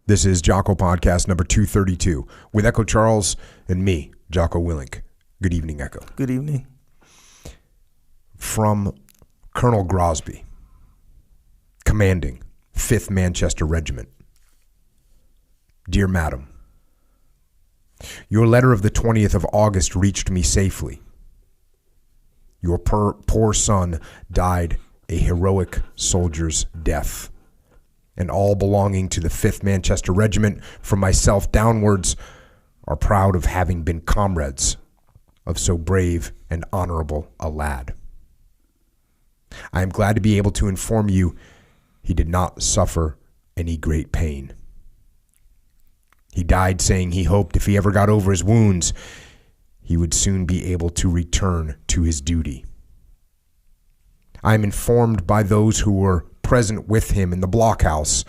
This is Jocko Podcast number 232 with Echo Charles and me, Jocko Willink. Good evening, Echo. Good evening. From Colonel Grosby, commanding 5th Manchester Regiment. Dear Madam, your letter of the 20th of August reached me safely. Your poor son died a heroic soldier's death, and all belonging to the 5th Manchester Regiment, from myself downwards, are proud of having been comrades of so brave and honorable a lad. I am glad to be able to inform you he did not suffer any great pain. He died saying he hoped if he ever got over his wounds, he would soon be able to return to his duty. I am informed by those who were present with him in the blockhouse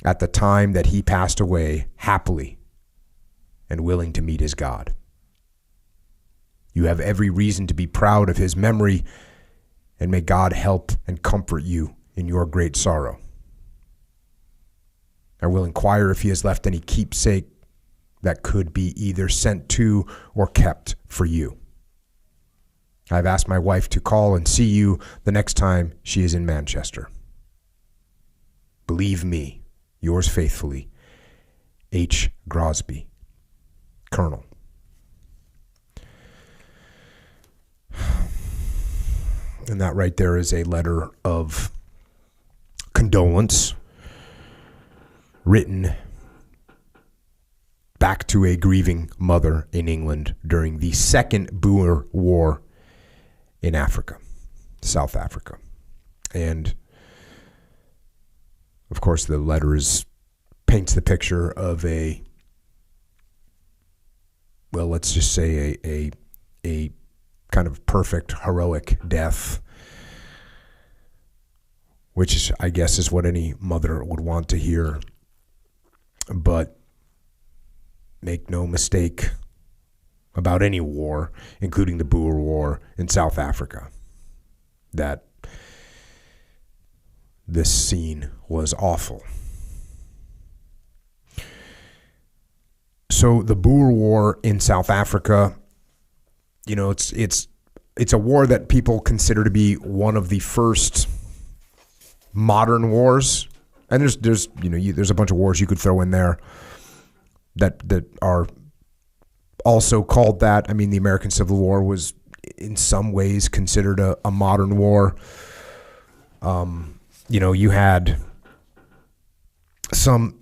at the time that he passed away happily and willing to meet his God. You have every reason to be proud of his memory, and may God help and comfort you in your great sorrow. I will inquire if he has left any keepsake that could be either sent to or kept for you. I have asked my wife to call and see you the next time she is in Manchester. Believe me, yours faithfully, H. Grosby, Colonel. And that right there is a letter of condolence written back to a grieving mother in England during the Second Boer War in Africa, South Africa. And of course, the letter paints the picture of let's just say a kind of perfect, heroic death, which I guess is what any mother would want to hear. But make no mistake about any war, including the Boer War in South Africa, that this scene was awful. So the Boer War in South Africa, you know, it's a war that people consider to be one of the first modern wars. And there's a bunch of wars you could throw in there that are also called that. I mean, the American Civil War was in some ways considered a modern war. You had some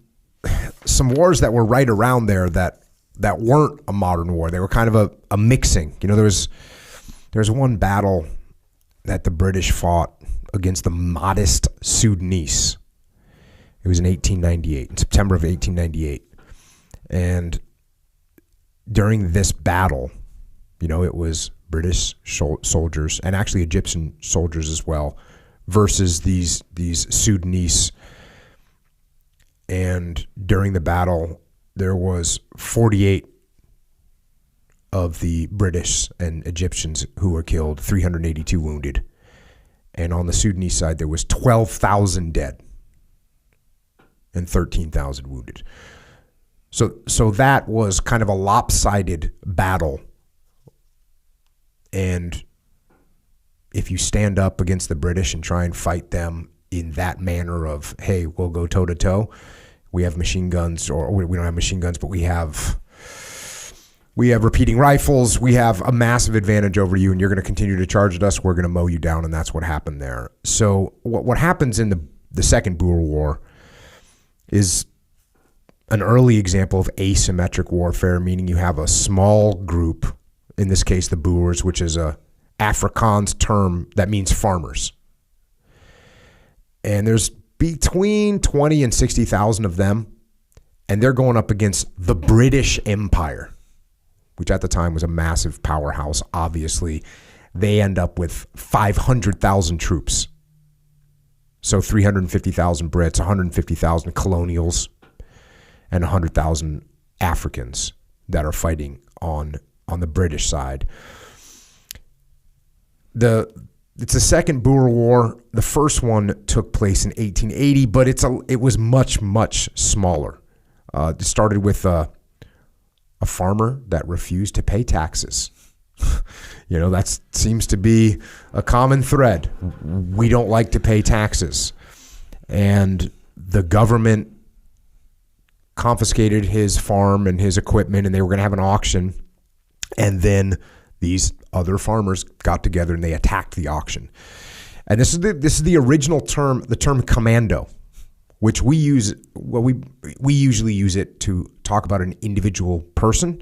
wars that were right around there that weren't a modern war. They were kind of a mixing. You know, there's one battle that the British fought against the modest Sudanese. It was in 1898, in September of 1898. And during this battle, you know, it was British soldiers and actually Egyptian soldiers as well versus these Sudanese. And during the battle, there was 48 of the British and Egyptians who were killed, 382 wounded. And on the Sudanese side, there was 12,000 dead and 13,000 wounded. So that was kind of a lopsided battle. And if you stand up against the British and try and fight them in that manner of, hey, we'll go toe-to-toe, we have machine guns, or we don't have machine guns, but we have repeating rifles, we have a massive advantage over you, and you're going to continue to charge at us, we're going to mow you down, and that's what happened there. So what happens in the Second Boer War is an early example of asymmetric warfare, meaning you have a small group, in this case the Boers, which is a Afrikaans term that means farmers. And there's between 20 and 60,000 of them, and they're going up against the British Empire, which at the time was a massive powerhouse. Obviously, they end up with 500,000 troops. So 350,000 Brits, 150,000 colonials, and 100,000 Africans that are fighting on the British side. It's the Second Boer War. The first one took place in 1880, but it was much, much smaller. It started with a farmer that refused to pay taxes. That seems to be a common thread. We don't like to pay taxes. And the government confiscated his farm and his equipment, and they were going to have an auction. And then these other farmers got together and they attacked the auction. And this is the original term, the term commando, which we use. Well, we usually use it to talk about an individual person,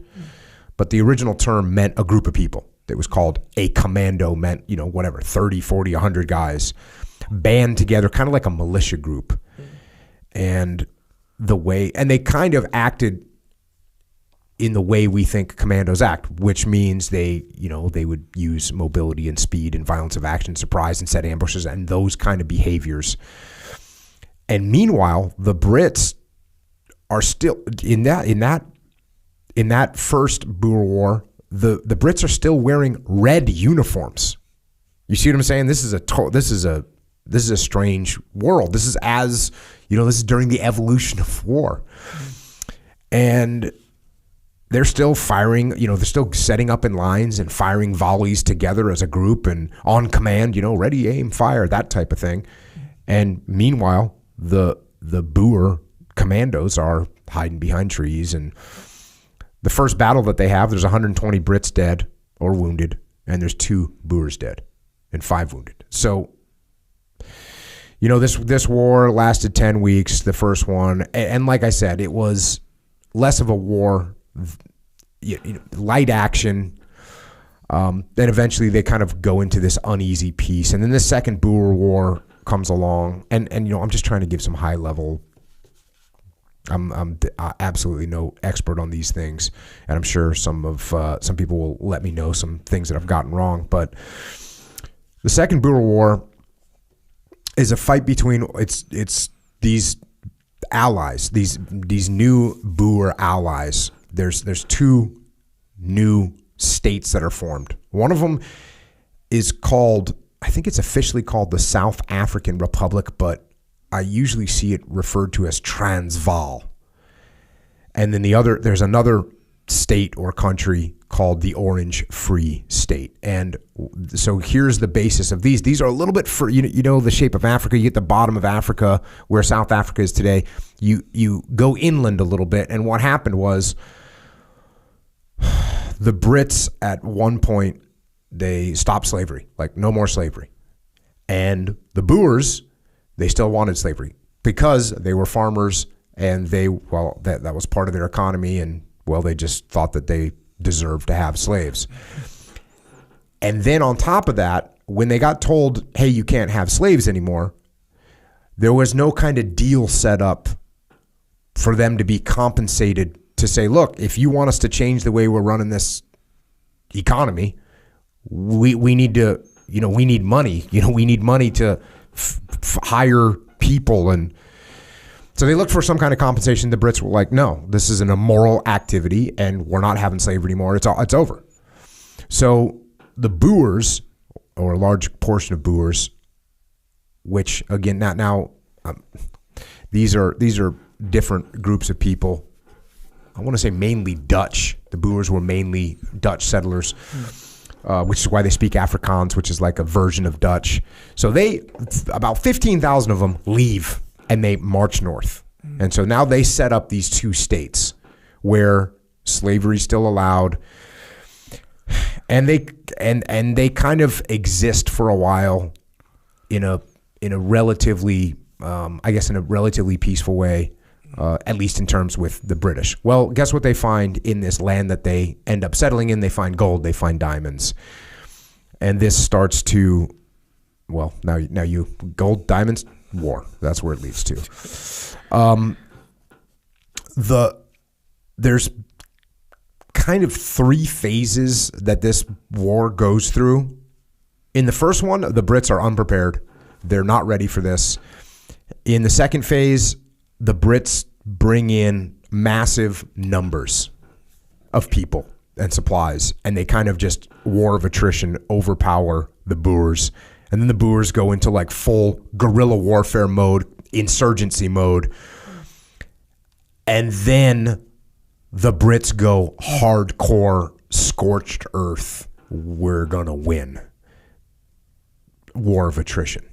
but the original term meant a group of people. It was called a commando, meant 30, 40, 100 guys band together, kind of like a militia group. And they kind of acted in the way we think commandos act, which means they would use mobility and speed and violence of action, surprise and set ambushes and those kind of behaviors. And meanwhile, the Brits are still in that first Boer War. The Brits are still wearing red uniforms. You see what I'm saying? This is a strange world. This is this is during the evolution of war. And they're still firing, they're still setting up in lines and firing volleys together as a group and on command, ready, aim, fire, that type of thing. And meanwhile, the Boer commandos are hiding behind trees. And the first battle that they have, there's 120 Brits dead or wounded, and there's 2 Boers dead and 5 wounded. So, this war lasted 10 weeks, the first one. And like I said, it was less of a war, light action. Then eventually they kind of go into this uneasy peace. And then the second Boer War comes along. And I'm just trying to give some high level. I'm absolutely no expert on these things. And I'm sure some people will let me know some things that I've gotten wrong. But the second Boer War is a fight between it's these allies, these new Boer allies. There's 2 new states that are formed. One of them is called, I think it's officially called the South African Republic, but I usually see it referred to as Transvaal. And then there's another state or country called the Orange Free State. And so here's the basis of these. These are a little bit the shape of Africa. You get the bottom of Africa where South Africa is today. You go inland a little bit. And what happened was the Brits at one point, they stopped slavery, like no more slavery. And the Boers, they still wanted slavery because they were farmers and that was part of their economy. And they just thought that they deserved to have slaves. And then on top of that, when they got told, hey, you can't have slaves anymore, there was no kind of deal set up for them to be compensated to say, look, if you want us to change the way we're running this economy, we need to, we need money. We need money to hire people. And so they looked for some kind of compensation. The Brits were like, no, this is an immoral activity and we're not having slavery anymore. It's over. So the Boers, or a large portion of Boers, which again, these are different groups of people. I want to say mainly Dutch. The Boers were mainly Dutch settlers, which is why they speak Afrikaans, which is like a version of Dutch. So about 15,000 of them leave and they march north. And so now they set up these 2 states where slavery is still allowed. And they kind of exist for a while in a relatively, in a relatively peaceful way. At least in terms with the British. Well, guess what they find in this land that they end up settling in? They find gold, they find diamonds. And this starts to, gold, diamonds, war. That's where it leads to. There's kind of 3 phases that this war goes through. In the first one, the Brits are unprepared. They're not ready for this. In the second phase, the Brits bring in massive numbers of people and supplies, and they kind of just war of attrition overpower the Boers. And then the Boers go into like full guerrilla warfare mode, insurgency mode. And then the Brits go hardcore, scorched earth. We're going to win. War of attrition.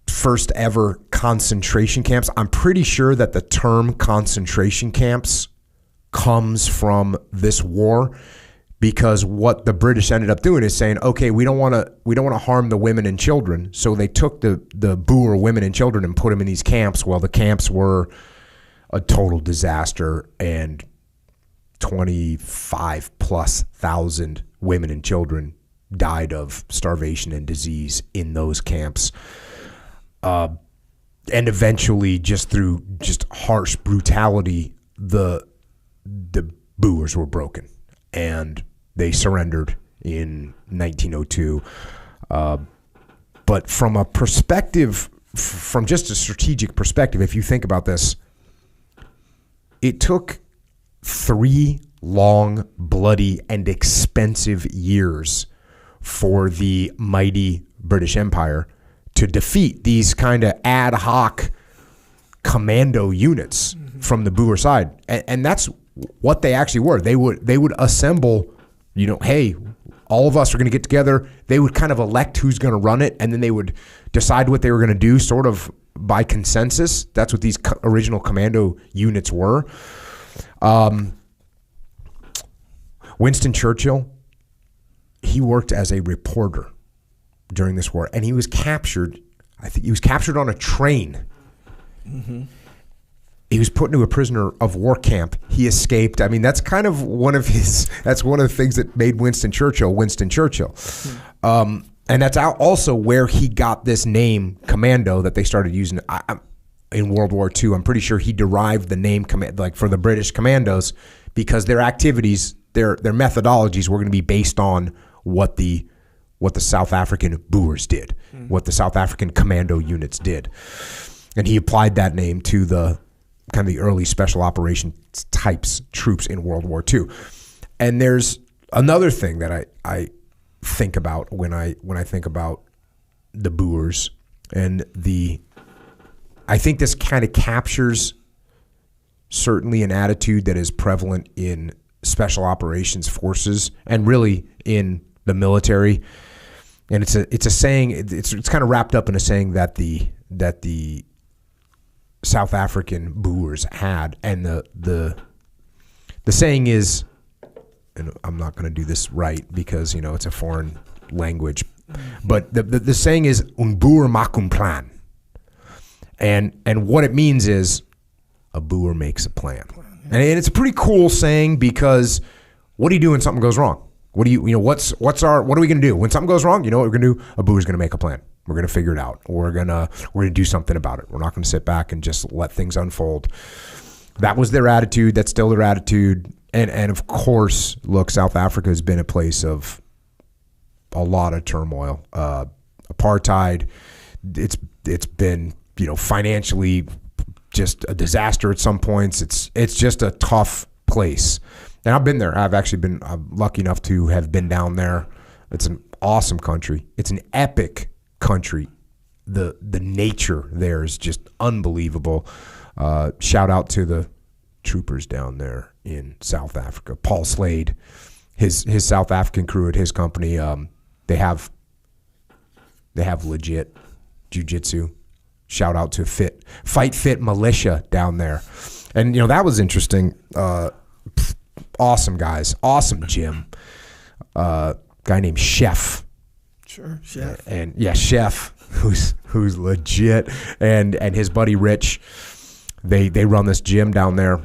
First ever concentration camps. I'm pretty sure that the term concentration camps comes from this war, because what the British ended up doing is saying, okay, we don't want to harm the women and children. So they took the Boer women and children and put them in these camps. Well, the camps were a total disaster, and 25,000+ women and children died of starvation and disease in those camps. And eventually, just through harsh brutality, the Boers were broken, and they surrendered in 1902. But from a perspective, from just a strategic perspective, if you think about this, it took 3 long, bloody, and expensive years for the mighty British Empire to defeat these kind of ad hoc commando units from the Boer side. And that's what they actually were. They would assemble, hey, all of us are going to get together. They would kind of elect who's going to run it, and then they would decide what they were going to do sort of by consensus. That's what these original commando units were. Winston Churchill, he worked as a reporter during this war, and he was captured. I think he was captured on a train. Mm-hmm. He was put into a prisoner of war camp. He escaped. I mean, that's kind of that's one of the things that made Winston Churchill. Mm-hmm. And that's also where he got this name commando that they started using in World War II. I'm pretty sure he derived the name for the British commandos, because their activities, their methodologies were going to be based on what the South African Boers did, what the South African commando units did. And he applied that name to the kind of the early special operations types troops in World War II. And there's another thing that I think about when I think about the Boers, and I think this kind of captures certainly an attitude that is prevalent in special operations forces and really in the military. And it's a saying. It's kind of wrapped up in a saying that the South African Boers had, and the saying is, and I'm not going to do this right because it's a foreign language, but the saying is "Un Boer maak 'n plan," and what it means is a Boer makes a plan, and it's a pretty cool saying, because what do you do when something goes wrong? What do what are we going to do when something goes wrong? You know what we're going to do? A Boer's going to make a plan. We're going to figure it out. We're going to do something about it. We're not going to sit back and just let things unfold. That was their attitude. That's still their attitude. And of course, look, South Africa has been a place of a lot of turmoil. Apartheid. It's been financially just a disaster at some points. It's just a tough place. And I've been there. I'm lucky enough to have been down there. It's an awesome country. It's an epic country. The nature there is just unbelievable. Shout out to the troopers down there in South Africa. Paul Slade, his South African crew at his company, they have legit jiu-jitsu. Shout out to Fight Fit Militia down there. And that was interesting. Awesome guys, awesome gym. Guy named Chef. Sure, Chef. And yeah, Chef, who's legit, and his buddy Rich. They run this gym down there,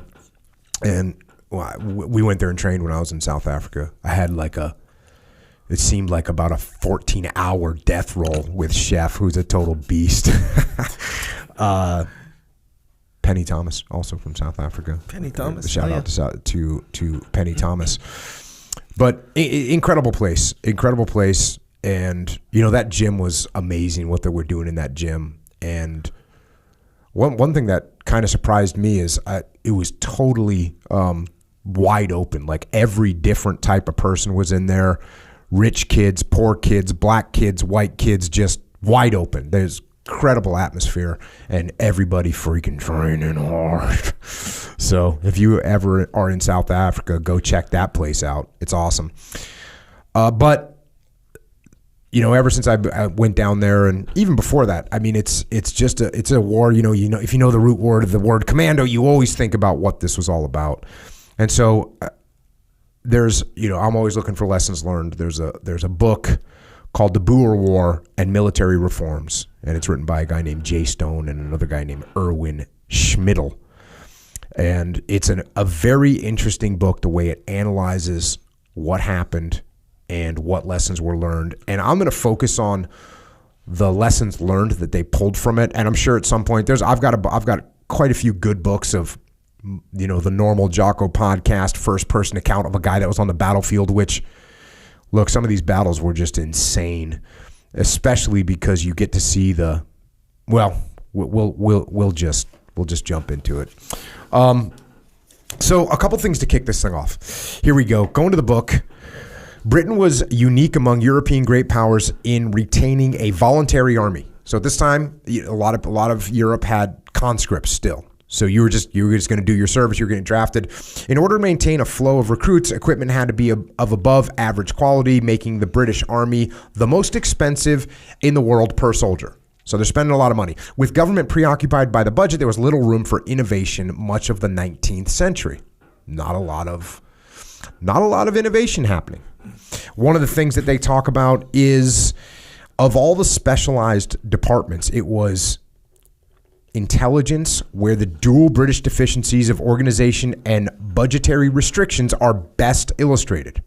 and we went there and trained when I was in South Africa. I had it seemed like about a 14-hour death roll with Chef, who's a total beast. Penny Thomas, also from South Africa. Penny Thomas. Shout out to Penny Thomas. But incredible place. And, that gym was amazing, what they were doing in that gym. And one thing that kind of surprised me is it was totally wide open. Like every different type of person was in there. Rich kids, poor kids, black kids, white kids, just wide open. There's incredible atmosphere, and everybody freaking training hard. So if you ever are in South Africa, go check that place out. It's awesome. But ever since I went down there, and even before that, I mean, it's a war. If you know the root word of the word commando, you always think about what this was all about. And so there's, I'm always looking for lessons learned. There's a book called The Boer War and Military Reforms, and it's written by a guy named Jay Stone and another guy named Erwin Schmidl. And it's a very interesting book, the way it analyzes what happened and what lessons were learned. And I'm going to focus on the lessons learned that they pulled from it. And I'm sure at some point I've got quite a few good books of, the normal Jocko podcast, first person account of a guy that was on the battlefield, which, look, some of these battles were just insane, especially because you get to see we'll just jump into it. So a couple things to kick this thing off. Here we go. Going to the book. Britain was unique among European great powers in retaining a voluntary army. So at this time, a lot of Europe had conscripts still. So you were just going to do your service. You're getting drafted. In order to maintain a flow of recruits, equipment had to be of above average quality, making the British Army the most expensive in the world per soldier. So they're spending a lot of money. With government preoccupied by the budget, there was little room for innovation much of the 19th century. Not a lot of innovation happening. One of the things that they talk about is, of all the specialized departments, it was intelligence, where the dual British deficiencies of organization and budgetary restrictions are best illustrated.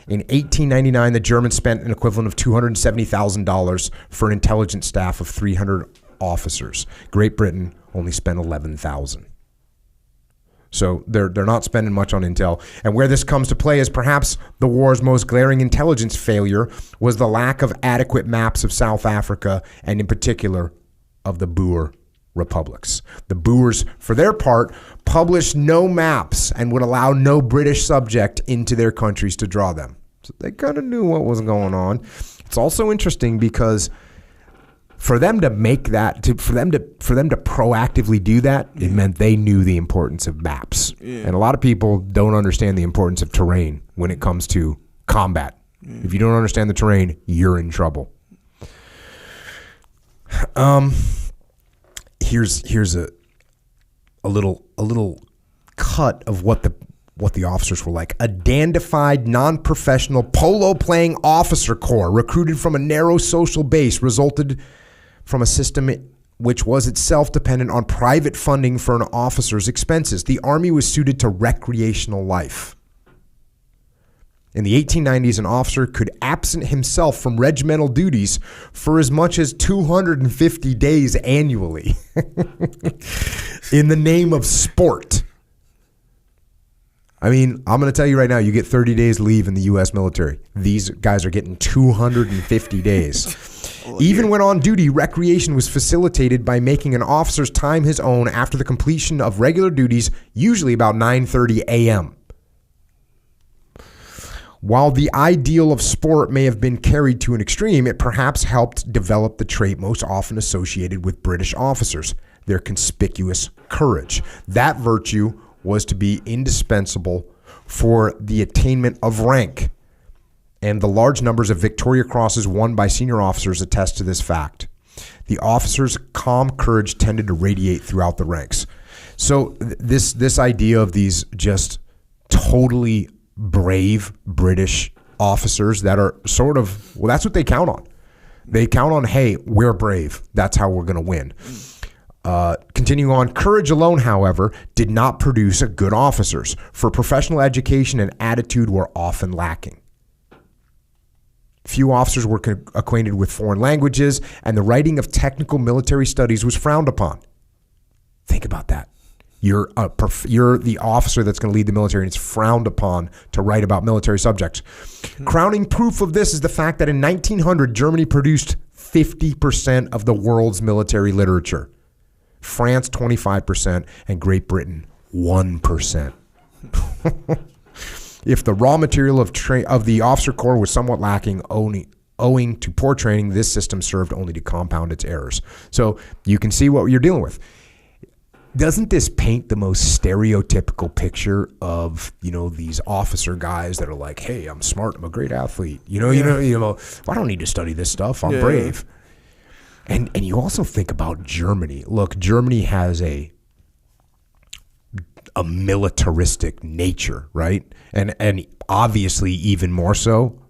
In 1899, the Germans spent an equivalent of $270,000 for an intelligence staff of 300 officers. Great Britain only spent $11,000. So they're not spending much on intel. And where this comes to play is perhaps the war's most glaring intelligence failure was the lack of adequate maps of South Africa, and in particular of the Boer republics. The Boers, for their part, published no maps and would allow no British subject into their countries to draw them. So they kind of knew what was going on. It's also interesting because for them to make that, for them to proactively do that, it meant they knew the importance of maps. Yeah. And a lot of people don't understand the importance of terrain when it comes to combat. Yeah. If you don't understand the terrain, you're in trouble. Here's a little cut of what the officers were like. A dandified, non-professional, polo-playing officer corps recruited from a narrow social base resulted from a system which was itself dependent on private funding for an officer's expenses. The army was suited to recreational life. In the 1890s, an officer could absent himself from regimental duties for as much as 250 days annually in the name of sport. I mean, I'm going to tell you right now, you get 30 days leave in the U.S. military. These guys are getting 250 days. Even when on duty, recreation was facilitated by making an officer's time his own after the completion of regular duties, usually about 9:30 a.m. While the ideal of sport may have been carried to an extreme, it perhaps helped develop the trait most often associated with British officers, their conspicuous courage. That virtue was to be indispensable for the attainment of rank, and the large numbers of Victoria Crosses won by senior officers attest to this fact. The officers' calm courage tended to radiate throughout the ranks. So this idea of these just totally brave British officers that are sort of, well, that's what they count on. They count on, hey, we're brave. That's how we're going to win. Continuing on, courage alone, however, did not produce good officers, for professional education and attitude were often lacking. Few officers were acquainted with foreign languages, and the writing of technical military studies was frowned upon. Think about that. You're the officer that's going to lead the military, and it's frowned upon to write about military subjects. Crowning proof of this is the fact that in 1900, Germany produced 50% of the world's military literature. France 25%, and Great Britain 1%. If the raw material of the officer corps was somewhat lacking, only Owing to poor training, this system served only to compound its errors. So you can see what you're dealing with. Doesn't this paint the most stereotypical picture of, these officer guys that are like, hey, I'm smart, I'm a great athlete. I don't need to study this stuff. I'm brave. And you also think about Germany. Look, Germany has a militaristic nature, right? And obviously even more so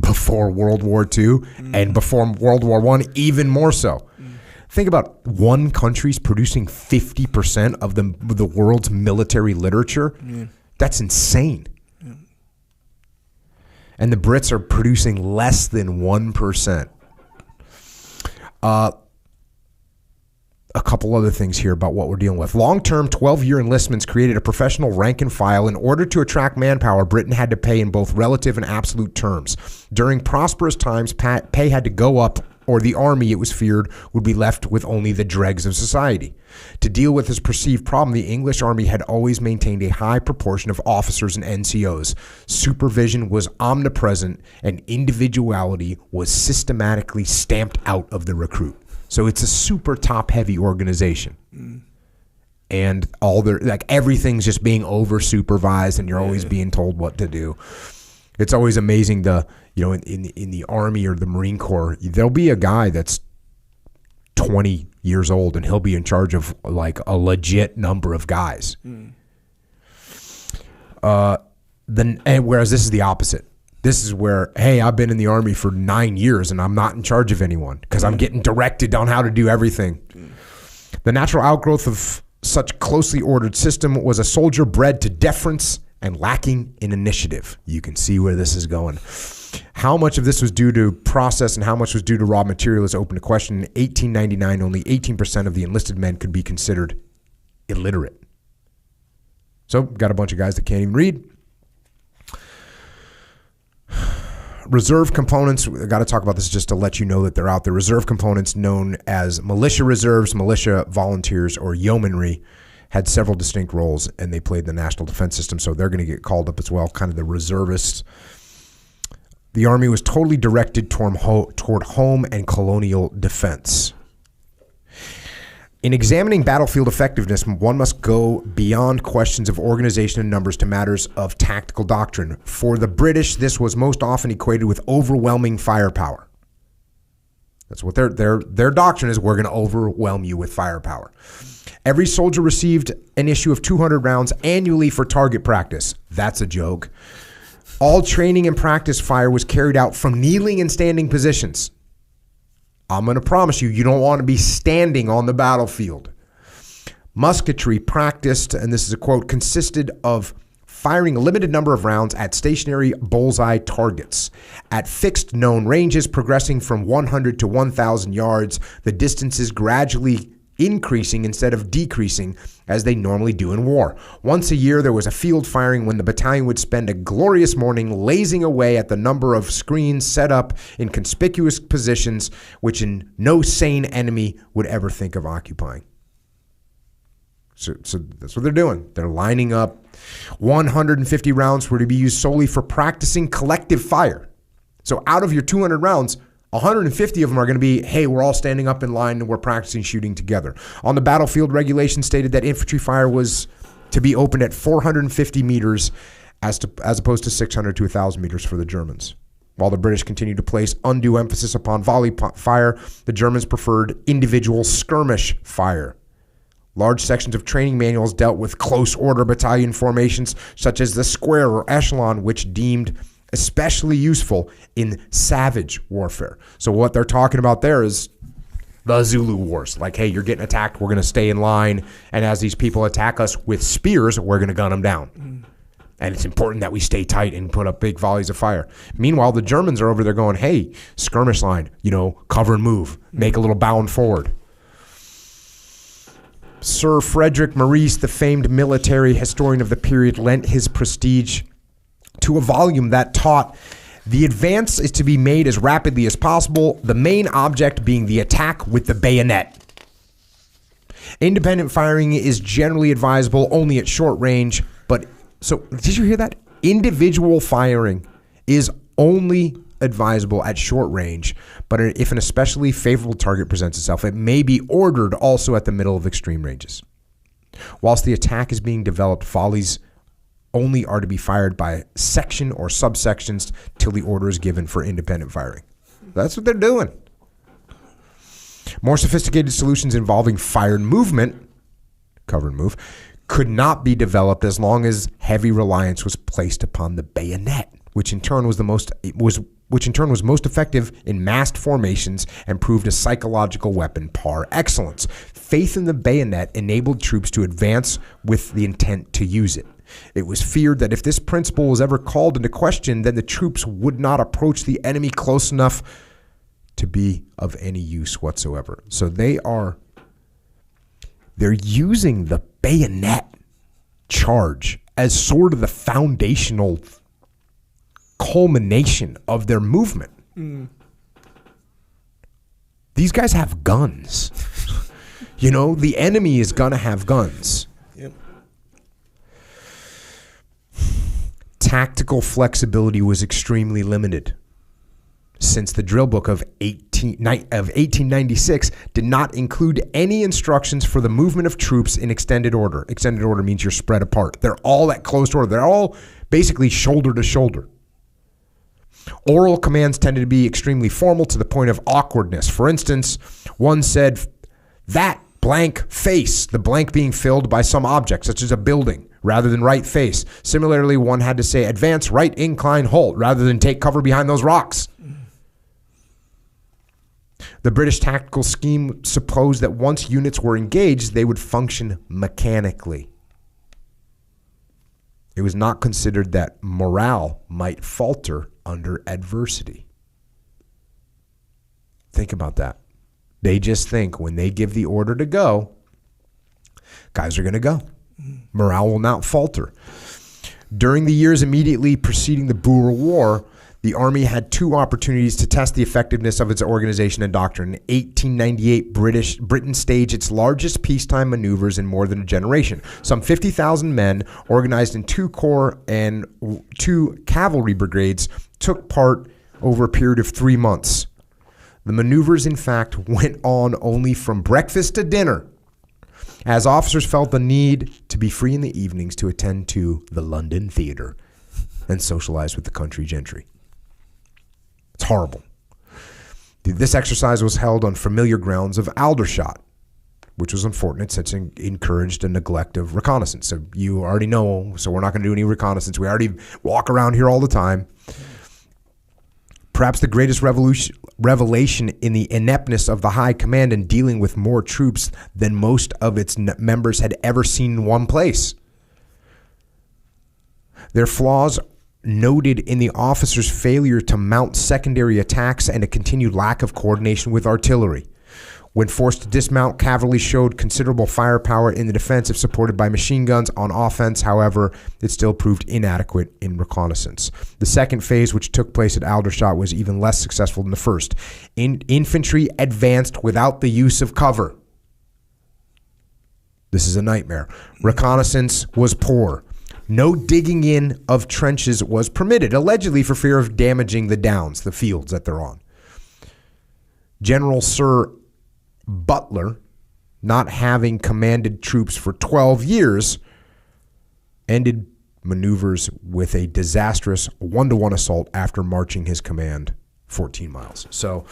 before World War II and before World War I, even more so. Think about one country's producing 50% of the world's military literature. That's insane. And the Brits are producing less than 1%. A couple other things here about what we're dealing with. Long-term 12-year enlistments created a professional rank and file. In order to attract manpower, Britain had to pay in both relative and absolute terms. During prosperous times, pay had to go up, or the army, it was feared, would be left with only the dregs of society. To deal with this perceived problem, the English army had always maintained a high proportion of officers and NCOs. Supervision was omnipresent, and individuality was systematically stamped out of the recruit. So it's a super top-heavy organization. And everything's just being over-supervised, and you're always being told what to do. It's always amazing in the Army or the Marine Corps, there'll be a guy that's 20 years old and he'll be in charge of like a legit number of guys. Whereas this is the opposite. This is where, hey, I've been in the Army for 9 years and I'm not in charge of anyone because I'm getting directed on how to do everything. The natural outgrowth of such closely ordered system was a soldier bred to deference and lacking in initiative. You can see where this is going. How much of this was due to process and how much was due to raw material is open to question. In 1899, only 18% of the enlisted men could be considered illiterate. So, got a bunch of guys that can't even read. Reserve components, I got to talk about this just to let you know that they're out there. Reserve components known as militia reserves, militia volunteers, or yeomanry had several distinct roles, and they played the national defense system, so they're going to get called up as well, kind of the reservists. The Army was totally directed toward home and colonial defense. In examining battlefield effectiveness, one must go beyond questions of organization and numbers to matters of tactical doctrine. For the British, this was most often equated with overwhelming firepower. That's what their doctrine is. We're going to overwhelm you with firepower. Every soldier received an issue of 200 rounds annually for target practice. That's a joke. All training and practice fire was carried out from kneeling and standing positions. I'm going to promise you, you don't want to be standing on the battlefield. Musketry practiced, and this is a quote, consisted of firing a limited number of rounds at stationary bullseye targets. At fixed known ranges, progressing from 100 to 1,000 yards, the distances gradually increasing instead of decreasing as they normally do in war. Once a year, there was a field firing when the battalion would spend a glorious morning lazing away at the number of screens set up in conspicuous positions which no sane enemy would ever think of occupying. So that's what they're doing. They're lining up. 150 rounds were to be used solely for practicing collective fire. So out of your 200 rounds, 150 of them are going to be, hey, we're all standing up in line and we're practicing shooting together. On the battlefield, regulations stated that infantry fire was to be opened at 450 meters as opposed to 600 to 1,000 meters for the Germans. While the British continued to place undue emphasis upon volley fire, the Germans preferred individual skirmish fire. Large sections of training manuals dealt with close order battalion formations such as the square or echelon, which deemed especially useful in savage warfare. So what they're talking about there is the Zulu Wars. Like, hey, you're getting attacked, we're going to stay in line, and as these people attack us with spears, we're going to gun them down. And it's important that we stay tight and put up big volleys of fire. Meanwhile, the Germans are over there going, hey, skirmish line, cover and move, make a little bound forward. Sir Frederick Maurice, the famed military historian of the period, lent his prestige to a volume that taught the advance is to be made as rapidly as possible, the main object being the attack with the bayonet. Independent firing is generally advisable only at short range, but so did you hear that? Individual firing is only advisable at short range, but if an especially favorable target presents itself, it may be ordered also at the middle of extreme ranges. Whilst the attack is being developed, volleys only are to be fired by section or subsections till the order is given for independent firing. That's what they're doing. More sophisticated solutions involving fire and movement, cover and move, could not be developed as long as heavy reliance was placed upon the bayonet, which in turn was most effective in massed formations and proved a psychological weapon par excellence. Faith in the bayonet enabled troops to advance with the intent to use it. It was feared that if this principle was ever called into question, then the troops would not approach the enemy close enough to be of any use whatsoever. So they're using the bayonet charge as sort of the foundational culmination of their movement. These guys have guns. You know, the enemy is going to have guns. Yep. Tactical flexibility was extremely limited, since the drill book of 1896 did not include any instructions for the movement of troops in extended order. Extended order means you're spread apart. They're all at close order. They're all basically shoulder to shoulder. Oral commands tended to be extremely formal to the point of awkwardness. For instance, one said, "That blank face," the blank being filled by some object, such as a building, rather than "right face." Similarly, one had to say, "Advance, right, incline, halt," rather than "take cover behind those rocks." The British tactical scheme supposed that once units were engaged, they would function mechanically. It was not considered that morale might falter under adversity. Think about that. They just think when they give the order to go, guys are going to go. Morale will not falter. During the years immediately preceding the Boer War, the Army had two opportunities to test the effectiveness of its organization and doctrine. In 1898, Britain staged its largest peacetime maneuvers in more than a generation. Some 50,000 men, organized in 2 corps and 2 cavalry brigades, took part over a period of 3 months. The maneuvers, in fact, went on only from breakfast to dinner, as officers felt the need to be free in the evenings to attend to the London Theatre and socialize with the country gentry. It's horrible. This exercise was held on familiar grounds of Aldershot, which was unfortunate since it encouraged a neglect of reconnaissance. So you already know, so we're not going to do any reconnaissance. We already walk around here all the time. Perhaps the greatest revelation in the ineptness of the high command in dealing with more troops than most of its members had ever seen in one place. Their flaws noted in the officers' failure to mount secondary attacks and a continued lack of coordination with artillery. When forced to dismount, cavalry showed considerable firepower in the defense if supported by machine guns. On offense, however, it still proved inadequate in reconnaissance. The second phase, which took place at Aldershot, was even less successful than the first. Infantry advanced without the use of cover. This is a nightmare. Reconnaissance was poor. No digging in of trenches was permitted, allegedly for fear of damaging the downs, the fields that they're on. General Sir Butler, not having commanded troops for 12 years, ended maneuvers with a disastrous 1-to-1 assault after marching his command 14 miles. So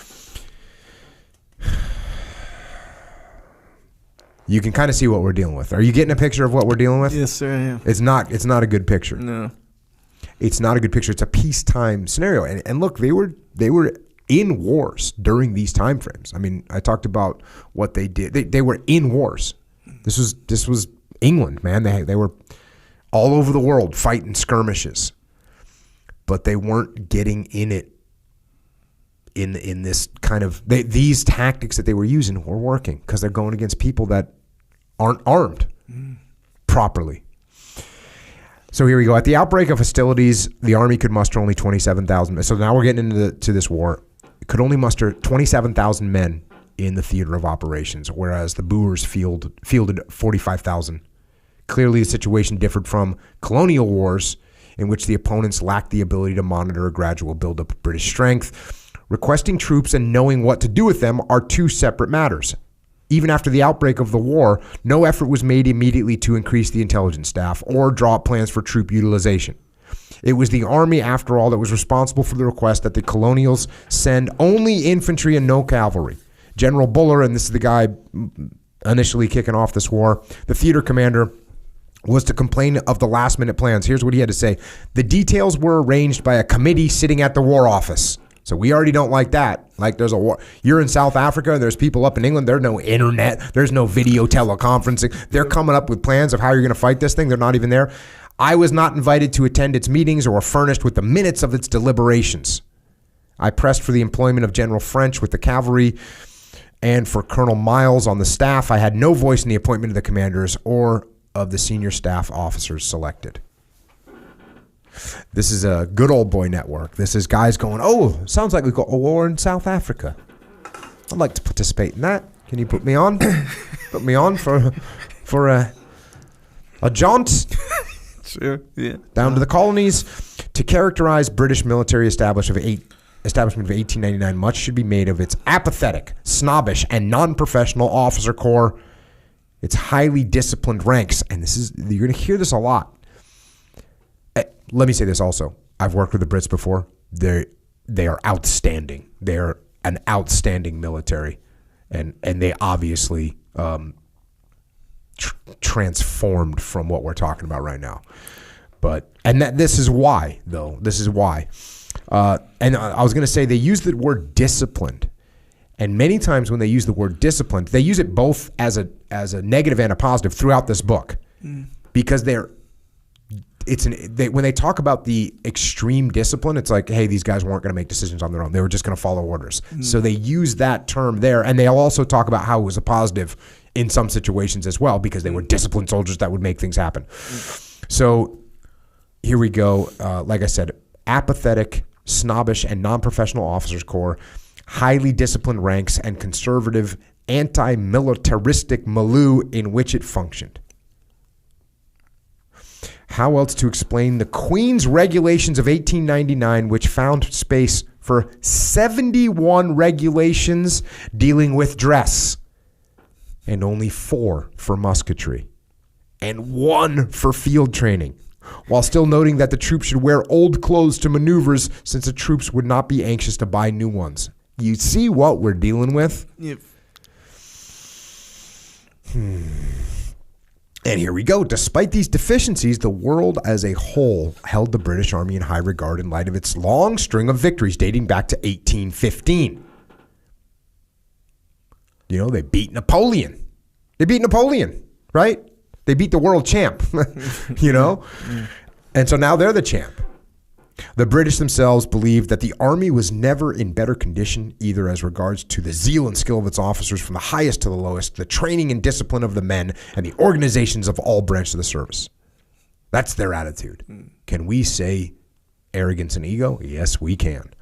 you can kind of see what we're dealing with. Are you getting a picture of what we're dealing with? Yes, sir, I am. It's not a good picture. No. It's not a good picture. It's a peacetime scenario. And look, they were in wars during these time frames. I mean, I talked about what they did. They were in wars. This was England, man. They were all over the world fighting skirmishes. But they weren't getting in it in this kind of these tactics that they were using were working because they're going against people that aren't armed properly. So here we go. At the outbreak of hostilities, the Army could muster only 27,000 men. So now we're getting into this war. It could only muster 27,000 men in the theater of operations, whereas the Boers fielded 45,000. Clearly, the situation differed from colonial wars in which the opponents lacked the ability to monitor a gradual buildup of British strength. Requesting troops and knowing what to do with them are two separate matters. Even after the outbreak of the war, no effort was made immediately to increase the intelligence staff or draw up plans for troop utilization. It was the army, after all, that was responsible for the request that the colonials send only infantry and no cavalry. General Buller, and this is the guy initially kicking off this war, the theater commander, was to complain of the last-minute plans. Here's what he had to say. The details were arranged by a committee sitting at the War Office. So we already don't like that. Like, there's a war. You're in South Africa. There's people up in England. There's no internet. There's no video teleconferencing. They're coming up with plans of how you're going to fight this thing. They're not even there. I was not invited to attend its meetings or furnished with the minutes of its deliberations. I pressed for the employment of General French with the cavalry and for Colonel Miles on the staff. I had no voice in the appointment of the commanders or of the senior staff officers selected. This is a good old boy network. This is guys going, oh, sounds like we've got a war in South Africa. I'd like to participate in that. Can you put me on? Put me on for a jaunt? Sure, yeah. Down to the colonies. To characterize British military establishment of 1899, much should be made of its apathetic, snobbish, and non-professional officer corps, its highly disciplined ranks. And this is, you're going to hear this a lot. Let me say this also. I've worked with the Brits before. They are outstanding. They're an outstanding military, and they obviously transformed from what we're talking about right now. This is why, though. This is why. And I was going to say they use the word disciplined, and many times when they use the word disciplined, they use it both as a negative and a positive throughout this book, because when they talk about the extreme discipline, it's like, hey, these guys weren't going to make decisions on their own. They were just going to follow orders. So they use that term there, and they'll also talk about how it was a positive in some situations as well, because they were disciplined soldiers that would make things happen. So here we go. Like I said, apathetic, snobbish, and non-professional officers corps, highly disciplined ranks, and conservative, anti-militaristic milieu in which it functioned. How else to explain the Queen's Regulations of 1899, which found space for 71 regulations dealing with dress, and only 4 for musketry, and 1 for field training, while still noting that the troops should wear old clothes to maneuvers since the troops would not be anxious to buy new ones. You see what we're dealing with? Yep. And here we go. Despite these deficiencies, the world as a whole held the British Army in high regard in light of its long string of victories dating back to 1815. You know, they beat Napoleon. Right? They beat the world champ, you know? And so now they're the champ. The British themselves believed that the army was never in better condition, either as regards to the zeal and skill of its officers from the highest to the lowest, the training and discipline of the men, and the organizations of all branches of the service. That's their attitude. Can we say arrogance and ego? Yes, we can.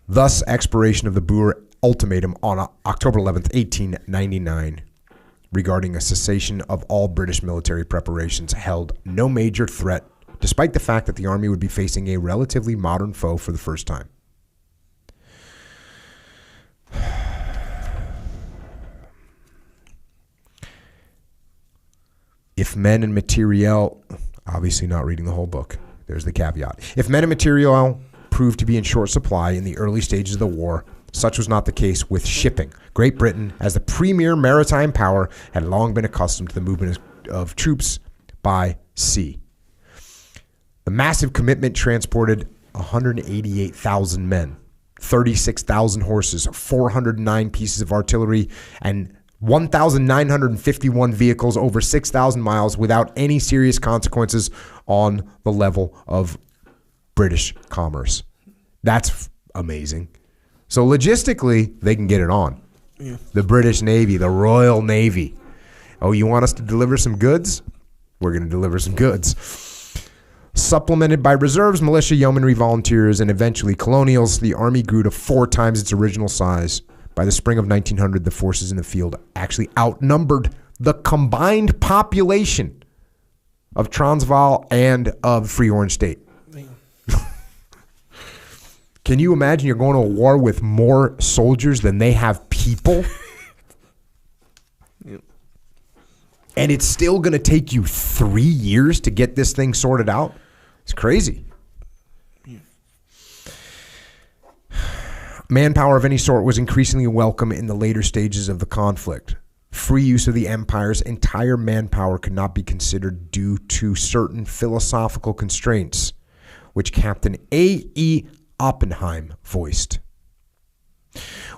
Thus, expiration of the Boer ultimatum on October 11th, 1899, regarding a cessation of all British military preparations, held no major threat, despite the fact that the army would be facing a relatively modern foe for the first time. If men and materiel, obviously not reading the whole book, there's the caveat. If men and materiel proved to be in short supply in the early stages of the war, such was not the case with shipping. Great Britain, as the premier maritime power, had long been accustomed to the movement of troops by sea. The massive commitment transported 188,000 men, 36,000 horses, 409 pieces of artillery, and 1,951 vehicles over 6,000 miles without any serious consequences on the level of British commerce. That's amazing. So logistically, they can get it on. Yeah. The British Navy, the Royal Navy. Oh, you want us to deliver some goods? We're going to deliver some goods. Supplemented by reserves, militia, yeomanry, volunteers, and eventually colonials, the army grew to 4 times its original size. By the spring of 1900, the forces in the field actually outnumbered the combined population of Transvaal and of Free Orange State. Can you imagine you're going to a war with more soldiers than they have people? Yep. And it's still going to take you 3 years to get this thing sorted out? It's crazy. Yeah. Manpower of any sort was increasingly welcome in the later stages of the conflict. Free use of the Empire's entire manpower could not be considered due to certain philosophical constraints, which Captain A.E. Oppenheim voiced.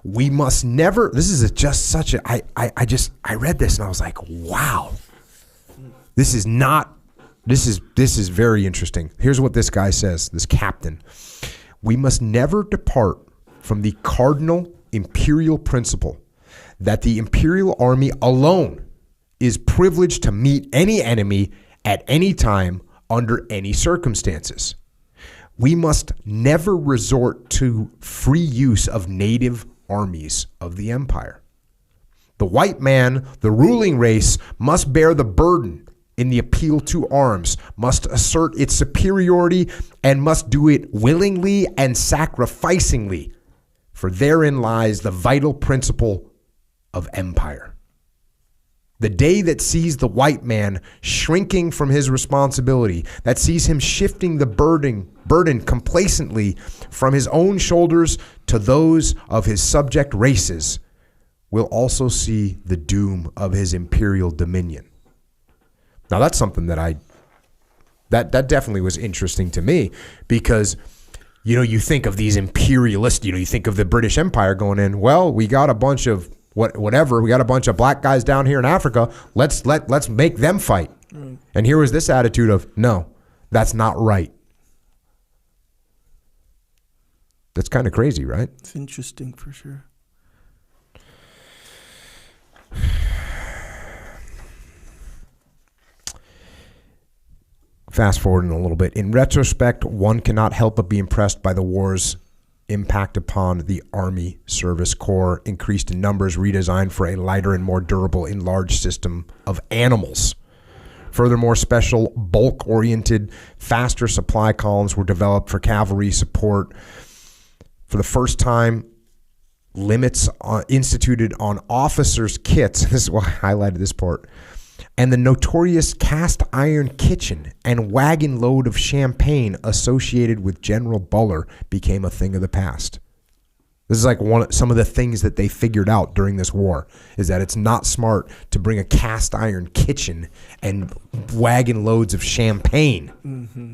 We must never, this is just such a, I read this and I was like, wow, this is very interesting. Here's what this guy says, this captain. We must never depart from the cardinal imperial principle that the imperial army alone is privileged to meet any enemy at any time under any circumstances. We must never resort to free use of native armies of the empire. The white man, the ruling race, must bear the burden in the appeal to arms, must assert its superiority, and must do it willingly and sacrificingly, for therein lies the vital principle of empire. The day that sees the white man shrinking from his responsibility, that sees him shifting the burden complacently from his own shoulders to those of his subject races, will also see the doom of his imperial dominion. Now that's something that that definitely was interesting to me, because you think of these imperialists, you think of the British Empire going in, well, we got a bunch of whatever, we got a bunch of black guys down here in Africa, let's make them fight. Right. And here was this attitude of, no, that's not right. That's kind of crazy, right? It's interesting for sure. Fast forwarding a little bit. In retrospect, one cannot help but be impressed by the war's impact upon the Army Service Corps, increased in numbers, redesigned for a lighter and more durable enlarged system of animals. Furthermore, special bulk-oriented, faster supply columns were developed for cavalry support. For the first time, limits instituted on officers' kits. This is why I highlighted this part. And the notorious cast iron kitchen and wagon load of champagne associated with General Buller became a thing of the past. This is like some of the things that they figured out during this war, is that it's not smart to bring a cast iron kitchen and wagon loads of champagne. Mm-hmm.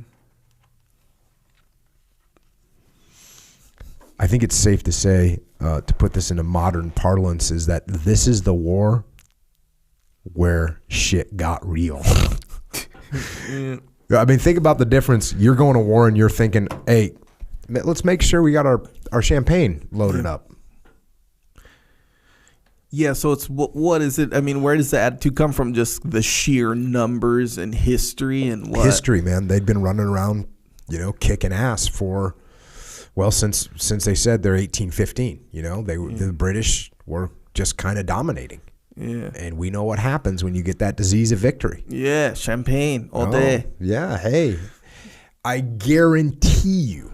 I think it's safe to say, to put this into modern parlance, is that this is the war where shit got real. I mean, think about the difference. You're going to war and you're thinking, hey, let's make sure we got our champagne loaded up. Yeah, so it's what is it? I mean, where does the attitude come from? Just the sheer numbers and history and what? History, man. They'd been running around, kicking ass for, well, since they said they're 1815. The British were just kind of dominating. Yeah. And we know what happens when you get that disease of victory. Yeah, champagne all day. Yeah, hey. I guarantee you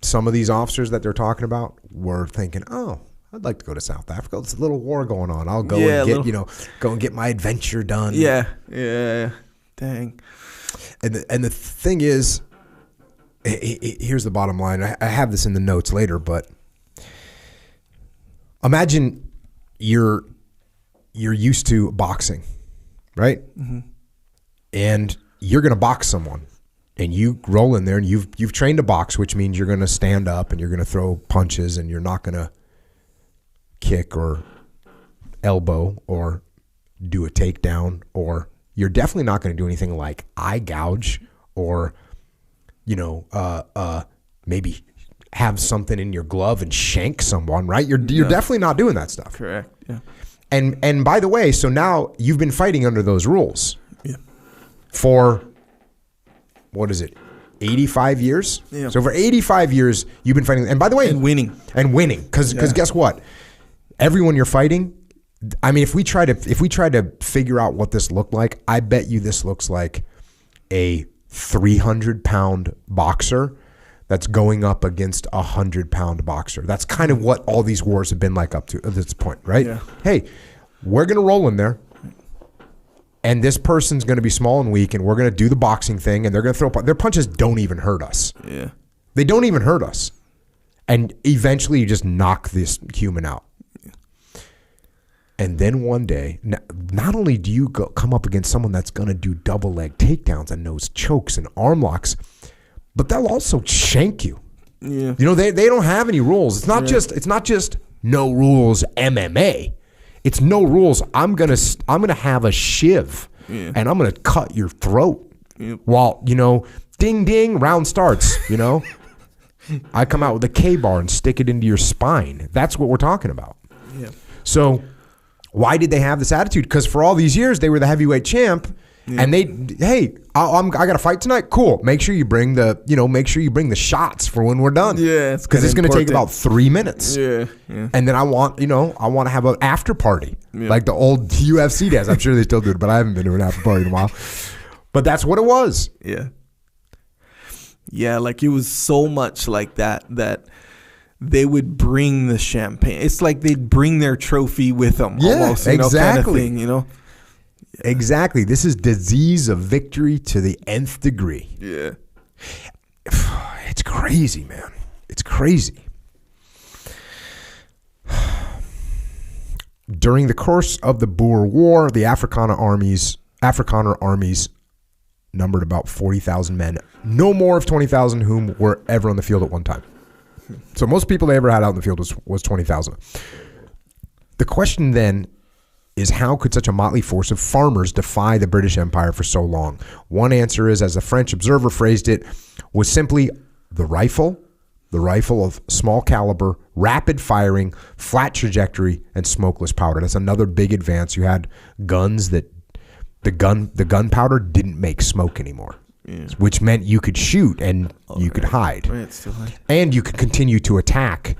some of these officers that they're talking about were thinking, oh, I'd like to go to South Africa. There's a little war going on. I'll go and get my adventure done. Yeah. Dang. And the thing is, here's the bottom line. I have this in the notes later, but imagine you're used to boxing, right? Mm-hmm. And you're going to box someone, and you roll in there, and you've trained to box, which means you're going to stand up and you're going to throw punches, and you're not going to kick or elbow or do a takedown, or you're definitely not going to do anything like eye gouge or maybe have something in your glove and shank someone, right? You're definitely not doing that stuff. Correct. Yeah. And by the way, so now you've been fighting under those rules. Yeah. For what is it? 85 years? Yeah. So for 85 years you've been fighting, and by the way, and winning. Because guess what? Everyone you're fighting, I mean, if we try to figure out what this looked like, I bet you this looks like a 300-pound boxer that's going up against a 100-pound boxer. That's kind of what all these wars have been like up to at this point, right? Yeah. Hey, we're going to roll in there, and this person's going to be small and weak, and we're going to do the boxing thing, and they're going to throw their punches don't even hurt us. Yeah. They don't even hurt us. And eventually you just knock this human out. Yeah. And then one day, not only do you come up against someone that's going to do double leg takedowns and nose chokes and arm locks, but they'll also shank you. Yeah. You know, they don't have any rules. It's not just no rules MMA. It's no rules. I'm gonna have a shiv, and I'm gonna cut your throat. While, you know, ding ding, round starts. You know, I come out with a K-bar and stick it into your spine. That's what we're talking about. Yeah. So why did they have this attitude? Because for all these years they were the heavyweight champ. Yeah. And I got a fight tonight. Cool. Make sure you bring the shots for when we're done. Yeah, because it's going to take about 3 minutes. Yeah. And then I want to have an after party like the old UFC days. I'm sure they still do it, but I haven't been to an after party in a while. But that's what it was. Yeah. Yeah, like it was so much like that they would bring the champagne. It's like they'd bring their trophy with them. Yeah, almost, exactly. Kind of thing, you know. Exactly. This is disease of victory to the nth degree. Yeah. It's crazy, man. It's crazy. During the course of the Boer War, the Afrikaner armies numbered about 40,000 men. No more of 20,000 whom were ever on the field at one time. So most people they ever had out in the field was 20,000. The question then is, how could such a motley force of farmers defy the British Empire for so long? One answer is, as a French observer phrased it, was simply the rifle of small caliber, rapid firing, flat trajectory, and smokeless powder. That's another big advance. You had guns that the gunpowder didn't make smoke anymore, which meant you could shoot and you could hide. Right, still hide. And you could continue to attack,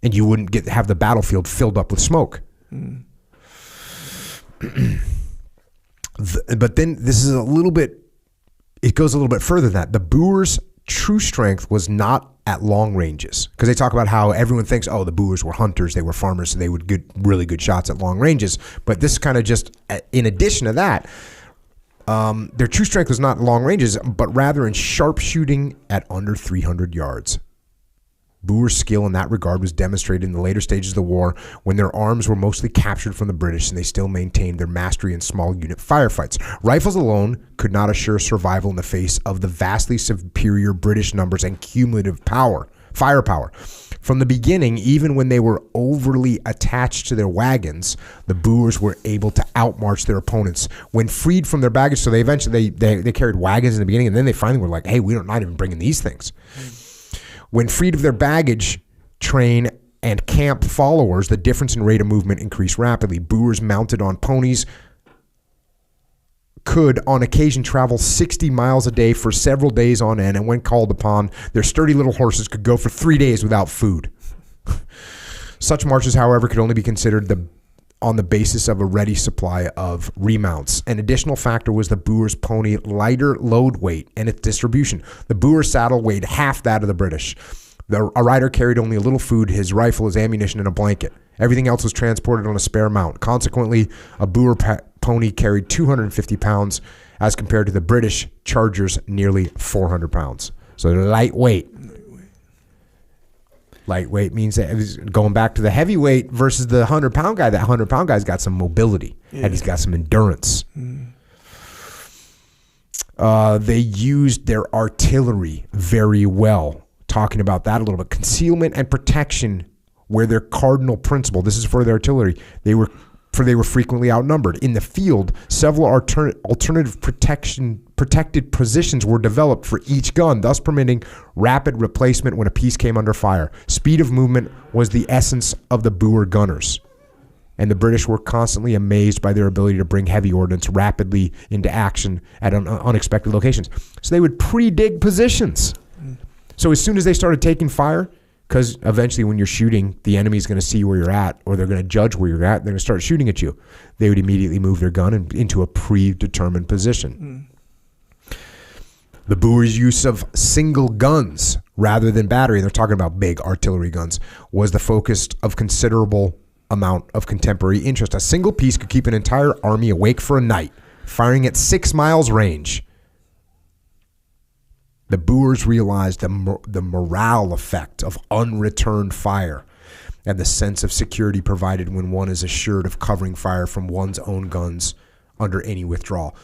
and you wouldn't have the battlefield filled up with smoke. But then this is it goes a little bit further than that. The Boers' true strength was not at long ranges, because they talk about how everyone thinks, the Boers were hunters, they were farmers, so they would get really good shots at long ranges. But this is kind of just in addition to that. Their true strength was not long ranges, but rather in sharpshooting at under 300 yards. Boer's skill in that regard was demonstrated in the later stages of the war, when their arms were mostly captured from the British and they still maintained their mastery in small unit firefights. Rifles alone could not assure survival in the face of the vastly superior British numbers and cumulative firepower. From the beginning, even when they were overly attached to their wagons, the Boers were able to outmarch their opponents when freed from their baggage. So they eventually they carried wagons in the beginning, and then they finally were like, hey, we're not even bringing these things. When freed of their baggage, train, and camp followers, the difference in rate of movement increased rapidly. Boers mounted on ponies could, on occasion, travel 60 miles a day for several days on end, and when called upon, their sturdy little horses could go for 3 days without food. Such marches, however, could only be considered on the basis of a ready supply of remounts. An additional factor was the Boer's pony lighter load weight and its distribution. The Boer saddle weighed half that of the British. A rider carried only a little food, his rifle, his ammunition, and a blanket. Everything else was transported on a spare mount. Consequently, a Boer pony carried 250 pounds as compared to the British chargers nearly 400 pounds. So they're lightweight. Lightweight means that going back to the heavyweight versus the 100-pound guy. That 100-pound guy's got some mobility, and he's got some endurance. They used their artillery very well. Talking about that a little bit. Concealment and protection were their cardinal principle. This is for their artillery. They were frequently outnumbered. In the field, several alternative protected positions were developed for each gun, thus permitting rapid replacement when a piece came under fire. Speed of movement was the essence of the Boer gunners, and the British were constantly amazed by their ability to bring heavy ordnance rapidly into action at unexpected locations. So they would pre-dig positions. So as soon as they started taking fire, Because eventually when you're shooting, the enemy's going to see where you're at, or they're going to judge where you're at. They're going to start shooting at you. They would immediately move their gun into a predetermined position. The Boers' use of single guns rather than battery, and they're talking about big artillery guns, was the focus of considerable amount of contemporary interest. A single piece could keep an entire army awake for a night, firing at 6 miles range. The Boers realized the morale effect of unreturned fire and the sense of security provided when one is assured of covering fire from one's own guns under any withdrawal.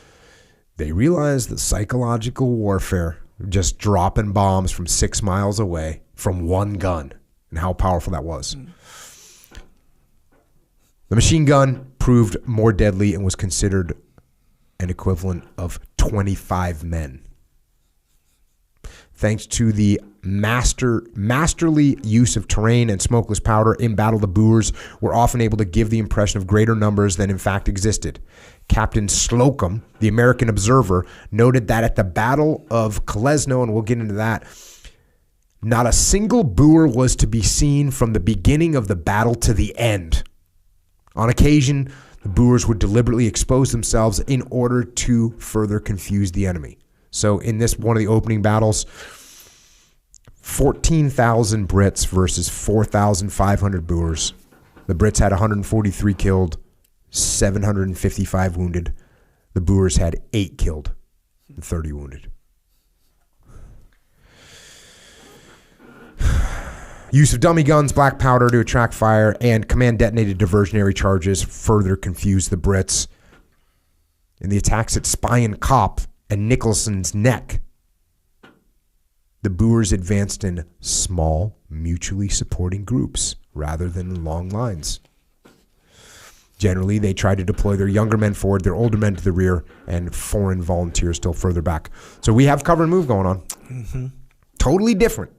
They realized that psychological warfare, just dropping bombs from 6 miles away from one gun, and how powerful that was. The machine gun proved more deadly and was considered an equivalent of 25 men. Thanks to the masterly use of terrain and smokeless powder in battle, the Boers were often able to give the impression of greater numbers than in fact existed. Captain Slocum, the American observer, noted that at the Battle of Kolesno, and we'll get into that, not a single Boer was to be seen from the beginning of the battle to the end. On occasion, the Boers would deliberately expose themselves in order to further confuse the enemy. So in this one of the opening battles, 14,000 Brits versus 4,500 Boers. The Brits had 143 killed, 755 wounded. The Boers had 8 killed and 30 wounded. Use of dummy guns, black powder to attract fire, and command-detonated diversionary charges further confused the Brits. In the attacks at Spion Kop and Nicholson's Neck, the Boers advanced in small, mutually supporting groups rather than long lines. Generally, they tried to deploy their younger men forward, their older men to the rear, and foreign volunteers still further back. So we have cover and move going on. Mm-hmm. Totally different.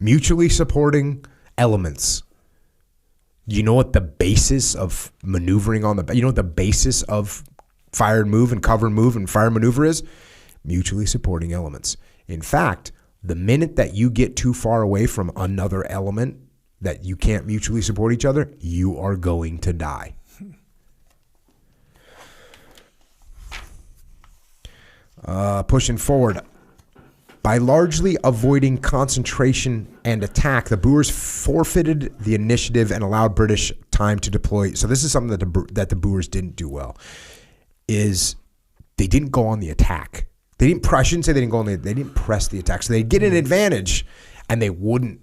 Mutually supporting elements. You know what the basis of maneuvering on the... You know what the basis of fire and move and cover and move and fire and maneuver is? Mutually supporting elements. In fact, the minute that you get too far away from another element that you can't mutually support each other, you are going to die. Pushing forward. By largely avoiding concentration and attack, the Boers forfeited the initiative and allowed British time to deploy. So this is something that the Boers didn't do well, is they didn't go on the attack. They didn't. I shouldn't say they didn't go on the. They didn't press the attack. So they'd get an advantage, and they wouldn't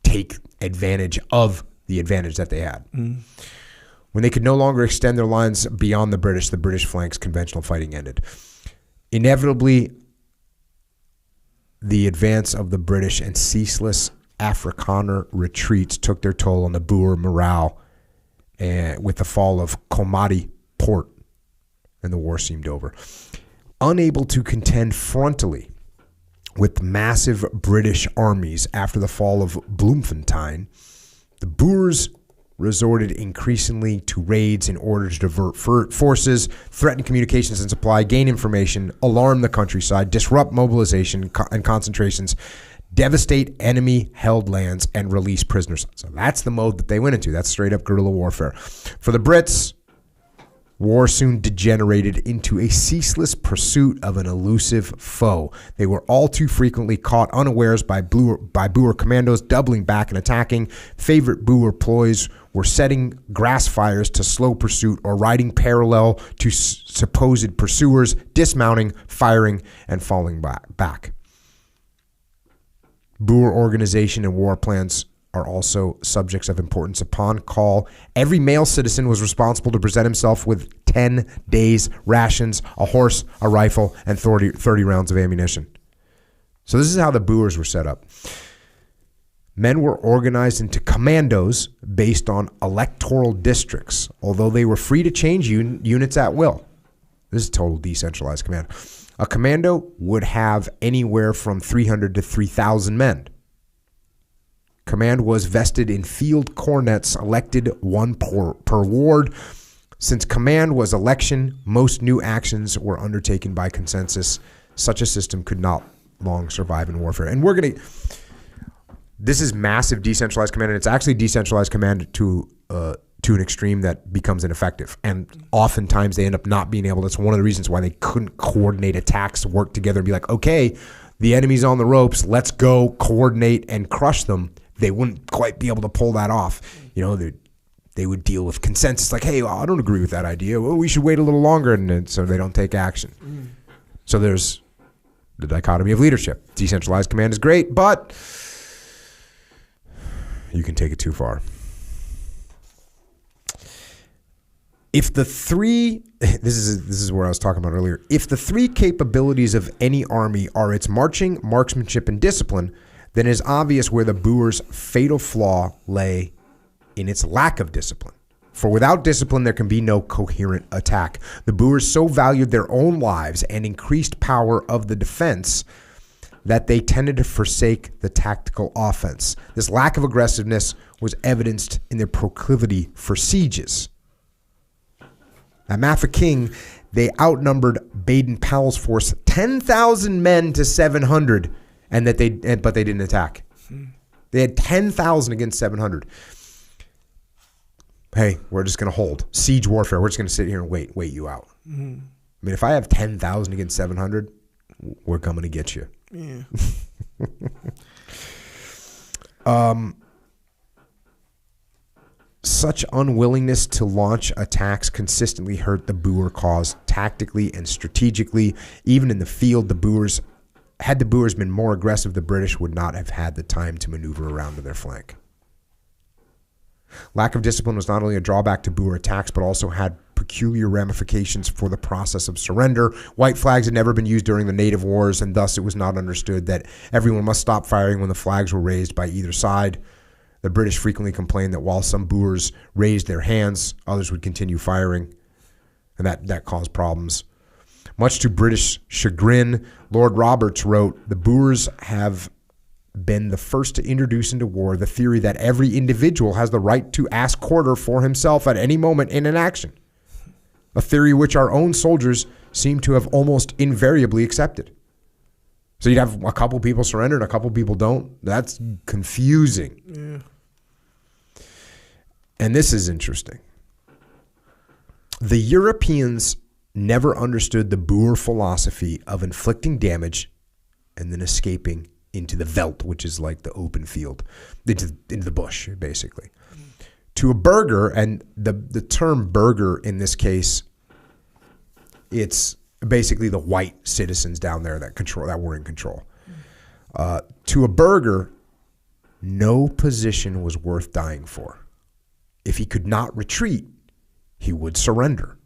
take advantage of the advantage that they had. Mm. When they could no longer extend their lines beyond the British flank's conventional fighting ended. Inevitably, the advance of the British and ceaseless Afrikaner retreats took their toll on the Boer morale, and with the fall of Komati Port, and the war seemed over. Unable to contend frontally with massive British armies after the fall of Bloemfontein, the Boers resorted increasingly to raids in order to divert forces, threaten communications and supply, gain information, alarm the countryside, disrupt mobilization and concentrations, devastate enemy-held lands, and release prisoners. So that's the mode that they went into. That's straight-up guerrilla warfare. For the Brits, war soon degenerated into a ceaseless pursuit of an elusive foe. They were all too frequently caught unawares by Boer commandos doubling back and attacking. Favorite Boer ploys were setting grass fires to slow pursuit or riding parallel to supposed pursuers, dismounting, firing, and falling back. Boer organization and war plans are also subjects of importance. Upon call, every male citizen was responsible to present himself with 10 days' rations, a horse, a rifle, and 30 rounds of ammunition. So this is how the Boers were set up. Men were organized into commandos based on electoral districts, although they were free to change units at will. This is total decentralized command. A commando would have anywhere from 300 to 3,000 men. Command was vested in field cornets, elected one per ward. Since command was election, most new actions were undertaken by consensus. Such a system could not long survive in warfare. And this is massive decentralized command, and it's actually decentralized command to an extreme that becomes ineffective. And oftentimes they end up not being able. That's one of the reasons why they couldn't coordinate attacks to work together and be like, okay, the enemy's on the ropes, let's go coordinate and crush them. They wouldn't quite be able to pull that off. You know, they would deal with consensus like, hey, well, I don't agree with that idea. Well, we should wait a little longer, and so they don't take action. So there's the dichotomy of leadership. Decentralized command is great, but you can take it too far. If the three, this is where I was talking about earlier, if the three capabilities of any army are its marching, marksmanship, and discipline, then it is obvious where the Boers' fatal flaw lay in its lack of discipline. For without discipline, there can be no coherent attack. The Boers so valued their own lives and increased power of the defense that they tended to forsake the tactical offense. This lack of aggressiveness was evidenced in their proclivity for sieges. At Mafeking, they outnumbered Baden-Powell's force 10,000 men to 700, but they didn't attack. They had 10,000 against 700. Hey, we're just going to hold. Siege warfare. We're just going to sit here and wait you out. I mean, if I have 10,000 against 700, we're coming to get you. Yeah. Such unwillingness to launch attacks consistently hurt the Boer cause tactically and strategically. Even in the field, had the Boers been more aggressive, the British would not have had the time to maneuver around to their flank. Lack of discipline was not only a drawback to Boer attacks, but also had peculiar ramifications for the process of surrender. White flags had never been used during the native wars, and thus it was not understood that everyone must stop firing when the flags were raised by either side. The British frequently complained that while some Boers raised their hands, others would continue firing, and that caused problems. Much to British chagrin, Lord Roberts wrote, "The Boers have been the first to introduce into war the theory that every individual has the right to ask quarter for himself at any moment in an action, a theory which our own soldiers seem to have almost invariably accepted." So you'd have a couple people surrender and a couple people don't. That's confusing. Yeah. And this is interesting. The Europeans never understood the Boer philosophy of inflicting damage and then escaping into the veldt, which is like the open field, into the bush, basically. To a burgher, and the term burgher in this case, it's basically the white citizens down there that were in control. To a burgher, no position was worth dying for. If he could not retreat, he would surrender.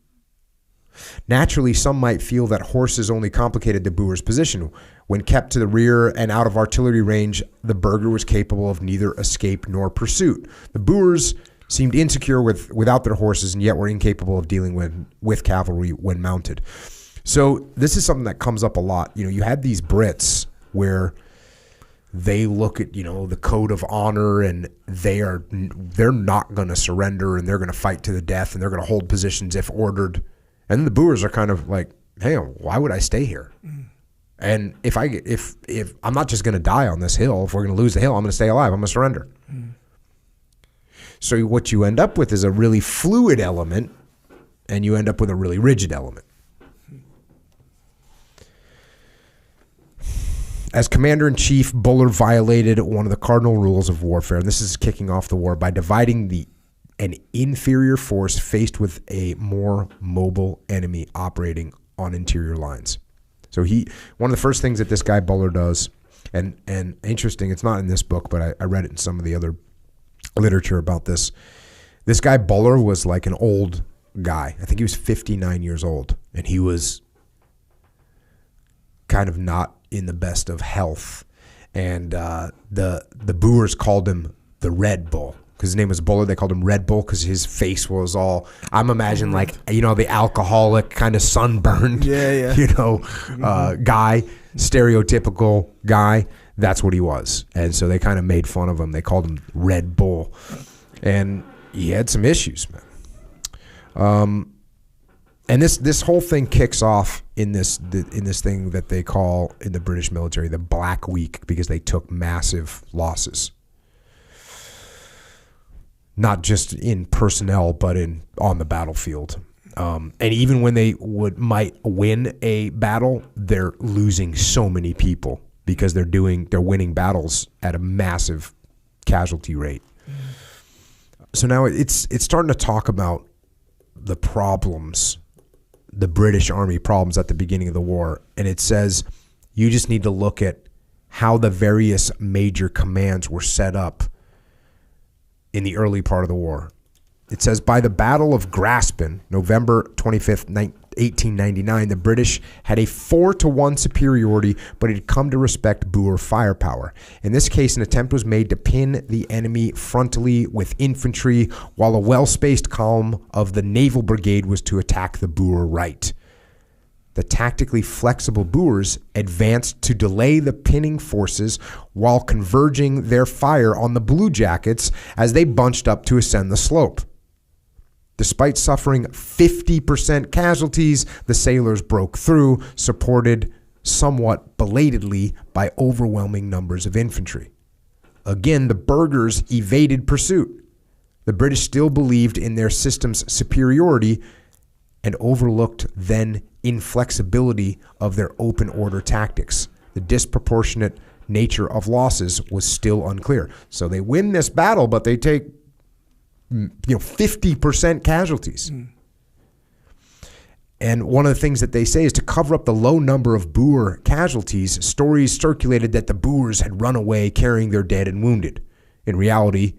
Naturally, some might feel that horses only complicated the Boer's position. When kept to the rear and out of artillery range, the burgher was capable of neither escape nor pursuit. The Boers seemed insecure without their horses and yet were incapable of dealing with cavalry when mounted. So this is something that comes up a lot. You know, you had these Brits where they look at, the code of honor, and they're not going to surrender, and they're going to fight to the death, and they're going to hold positions if ordered. And then the Boers are kind of like, hey, why would I stay here? And if I'm not just going to die on this hill, if we're going to lose the hill, I'm going to stay alive. I'm going to surrender. So what you end up with is a really fluid element, and you end up with a really rigid element. As commander-in-chief, Buller violated one of the cardinal rules of warfare, and this is kicking off the war, by dividing an inferior force faced with a more mobile enemy operating on interior lines. So one of the first things that this guy Buller does, and interesting, it's not in this book, but I read it in some of the other literature about this. This guy Buller was like an old guy. I think he was 59 years old, and he was kind of not in the best of health, and the Boers called him the Red Bull because his name was Buller. They called him Red Bull because his face was all, I'm imagining like the alcoholic kind of sunburned, guy, stereotypical guy. That's what he was, and so they kind of made fun of him. They called him Red Bull, and he had some issues, man. And this whole thing kicks off in this thing that they call in the British military the Black Week, because they took massive losses not just in personnel, but on the battlefield. And even when they might win a battle, they're losing so many people because they're winning battles at a massive casualty rate. So now it's starting to talk about the problems, the British Army problems at the beginning of the war. And it says you just need to look at how the various major commands were set up in the early part of the war. It says, by the Battle of Gretton, November 25th, 1899, the British had a 4-1 superiority, but it had come to respect Boer firepower. In this case, an attempt was made to pin the enemy frontally with infantry, while a well-spaced column of the Naval Brigade was to attack the Boer right. The tactically flexible Boers advanced to delay the pinning forces while converging their fire on the Blue Jackets as they bunched up to ascend the slope. Despite suffering 50% casualties, the sailors broke through, supported somewhat belatedly by overwhelming numbers of infantry. Again, the burghers evaded pursuit. The British still believed in their system's superiority and overlooked then inflexibility of their open order tactics. The disproportionate nature of losses was still unclear. So they win this battle, but they take 50% casualties. And one of the things that they say is to cover up the low number of Boer casualties, stories circulated that the Boers had run away carrying their dead and wounded. In reality,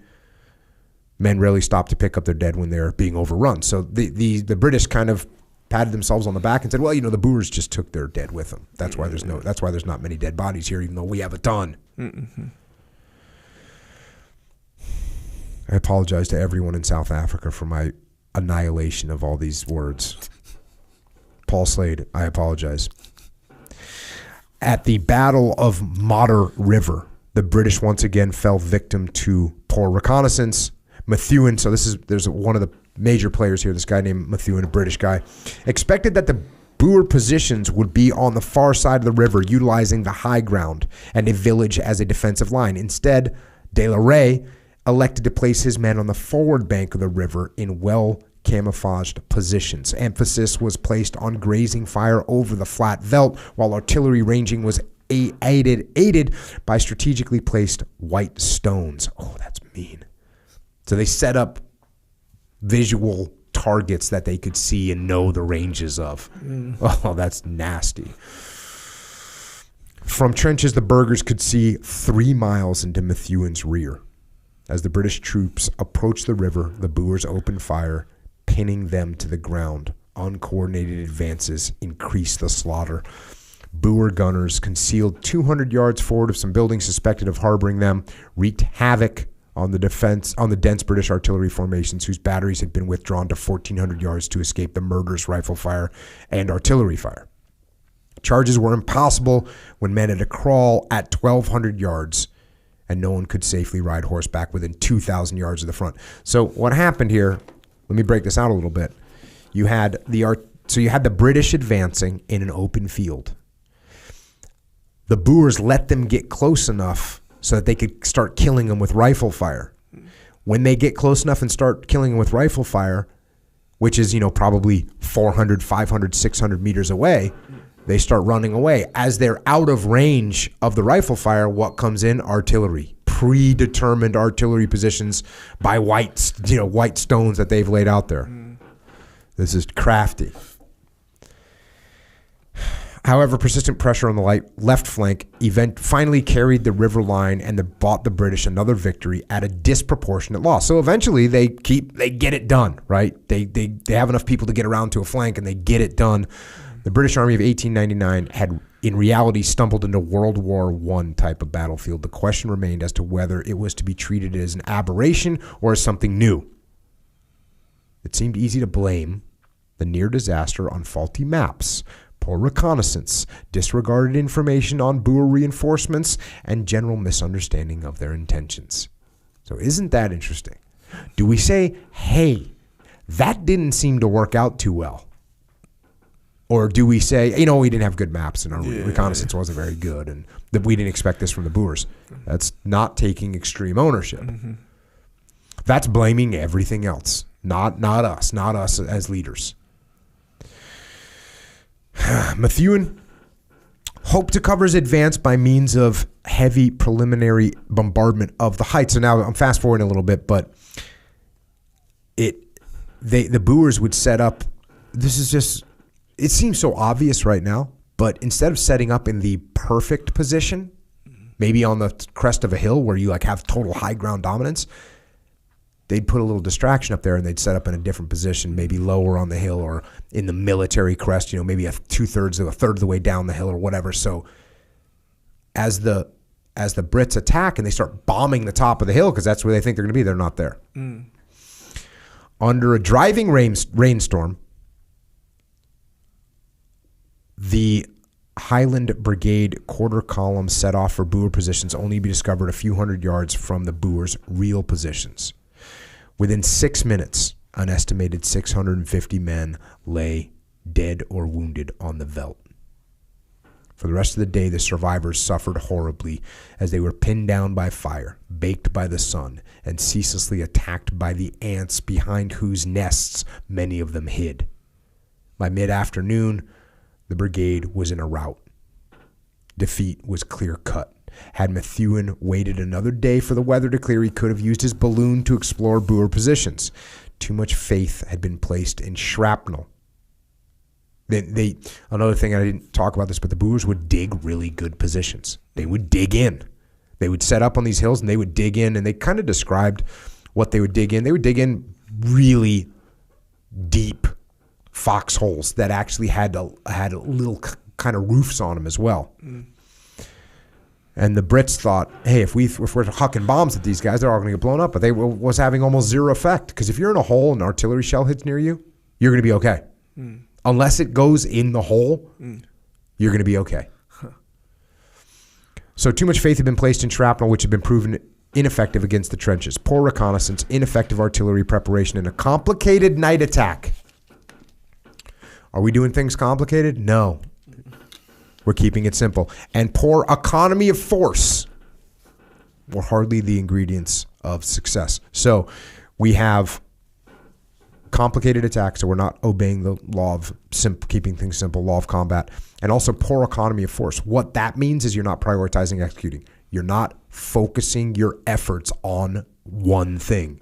men rarely stopped to pick up their dead when they're being overrun. So the British kind of patted themselves on the back and said, well, the Boers just took their dead with them. That's why there's not many dead bodies here, even though we have a ton. Mm-hmm. I apologize to everyone in South Africa for my annihilation of all these words. Paul Slade, I apologize. At the Battle of Modder River, the British once again fell victim to poor reconnaissance. Methuen, so there's one of the major players here, this guy named Methuen, a British guy, expected that the Boer positions would be on the far side of the river, utilizing the high ground and a village as a defensive line. Instead, De la Rey elected to place his men on the forward bank of the river in well-camouflaged positions. Emphasis was placed on grazing fire over the flat veldt, while artillery ranging was aided by strategically placed white stones. Oh, that's mean. So they set up visual targets that they could see and know the ranges of. Oh, that's nasty. From trenches, the burghers could see 3 miles into Methuen's rear. As the British troops approached the river, the Boers opened fire, pinning them to the ground. Uncoordinated advances increased the slaughter. Boer gunners, concealed 200 yards forward of some buildings suspected of harboring them, wreaked havoc on the dense British artillery formations whose batteries had been withdrawn to 1,400 yards to escape the murderous rifle fire and artillery fire. Charges were impossible when men had to crawl at 1,200 yards, and no one could safely ride horseback within 2,000 yards of the front. So what happened here, let me break this out a little bit. You had the British advancing in an open field. The Boers let them get close enough so that they could start killing them with rifle fire. When they get close enough and start killing them with rifle fire, which is, probably 400, 500, 600 meters away, they start running away. As they're out of range of the rifle fire, what comes in? Artillery. Predetermined artillery positions by white stones that they've laid out there. This is crafty. However, persistent pressure on the left flank finally carried the river line and bought the British another victory at a disproportionate loss. So eventually they get it done, right? They have enough people to get around to a flank and they get it done. The British Army of 1899 had in reality stumbled into World War I type of battlefield. The question remained as to whether it was to be treated as an aberration or as something new. It seemed easy to blame the near disaster on faulty maps, poor reconnaissance, disregarded information on Boer reinforcements, and general misunderstanding of their intentions. So isn't that interesting? Do we say, hey, that didn't seem to work out too well? Or do we say, we didn't have good maps and our reconnaissance wasn't very good and that we didn't expect this from the Boers? That's not taking extreme ownership. Mm-hmm. That's blaming everything else, not us as leaders. Methuen hoped to cover his advance by means of heavy preliminary bombardment of the heights. So now I'm fast forwarding a little bit, but the Boers would set up. This is just, it seems so obvious right now, but instead of setting up in the perfect position, maybe on the crest of a hill where you like have total high ground dominance, they'd put a little distraction up there and they'd set up in a different position, maybe lower on the hill or in the military crest, maybe a third of the way down the hill or whatever. So as the Brits attack and they start bombing the top of the hill, because that's where they think they're going to be, they're not there. Under a driving rainstorm, the Highland Brigade quarter column set off for Boer positions, only to be discovered a few hundred yards from the Boers' real positions. Within 6 minutes, an estimated 650 men lay dead or wounded on the veldt. For the rest of the day, the survivors suffered horribly as they were pinned down by fire, baked by the sun, and ceaselessly attacked by the ants behind whose nests many of them hid. By mid-afternoon, the brigade was in a rout. Defeat was clear-cut. Had Methuen waited another day for the weather to clear, he could have used his balloon to explore Boer positions. Too much faith had been placed in shrapnel. Another thing, I didn't talk about this, but the Boers would dig really good positions. They would dig in. They would set up on these hills and they would dig in, and they kind of described what they would dig in. They would dig in really deep foxholes that actually had a little kind of roofs on them as well. And the Brits thought, hey, if we're hucking bombs at these guys, they're all going to get blown up. But they was having almost zero effect, because if you're in a hole and an artillery shell hits near you, you're going to be okay. Unless it goes in the hole, you're going to be okay. So too much faith had been placed in shrapnel, which had been proven ineffective against the trenches. Poor reconnaissance, ineffective artillery preparation, and a complicated night attack. Are we doing things complicated? No. We're keeping it simple. And poor economy of force were hardly the ingredients of success. So we have complicated attacks, so we're not obeying the law of keeping things simple, law of combat, and also poor economy of force. What that means is you're not prioritizing executing. You're not focusing your efforts on one thing.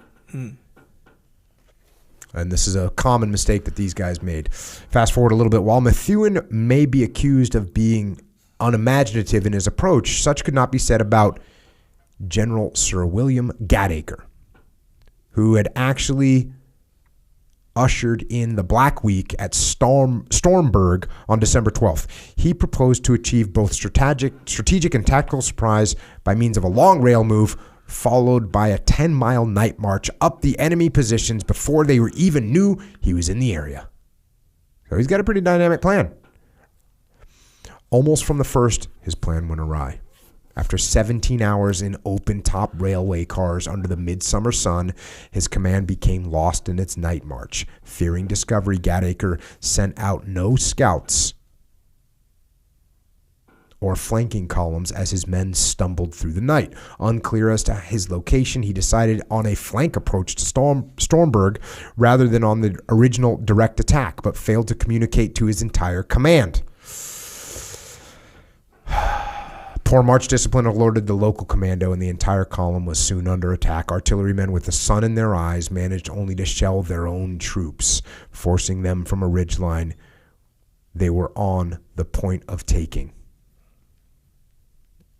And this is a common mistake that these guys made. Fast forward a little bit. While Methuen may be accused of being unimaginative in his approach, such could not be said about General Sir William Gatacre, who had actually ushered in the Black Week at Stormberg on December 12th. He proposed to achieve both strategic and tactical surprise by means of a long rail move, followed by a 10-mile night march up the enemy positions before they even knew he was in the area. So he's got a pretty dynamic plan. Almost from the first, his plan went awry. After 17 hours in open-top railway cars under the midsummer sun, his command became lost in its night march. Fearing discovery, Gatacre sent out no scouts or flanking columns as his men stumbled through the night. Unclear as to his location, he decided on a flank approach to Stormberg rather than on the original direct attack, but failed to communicate to his entire command. Poor march discipline alerted the local commando, and the entire column was soon under attack. Artillerymen with the sun in their eyes managed only to shell their own troops, forcing them from a ridgeline they were on the point of taking.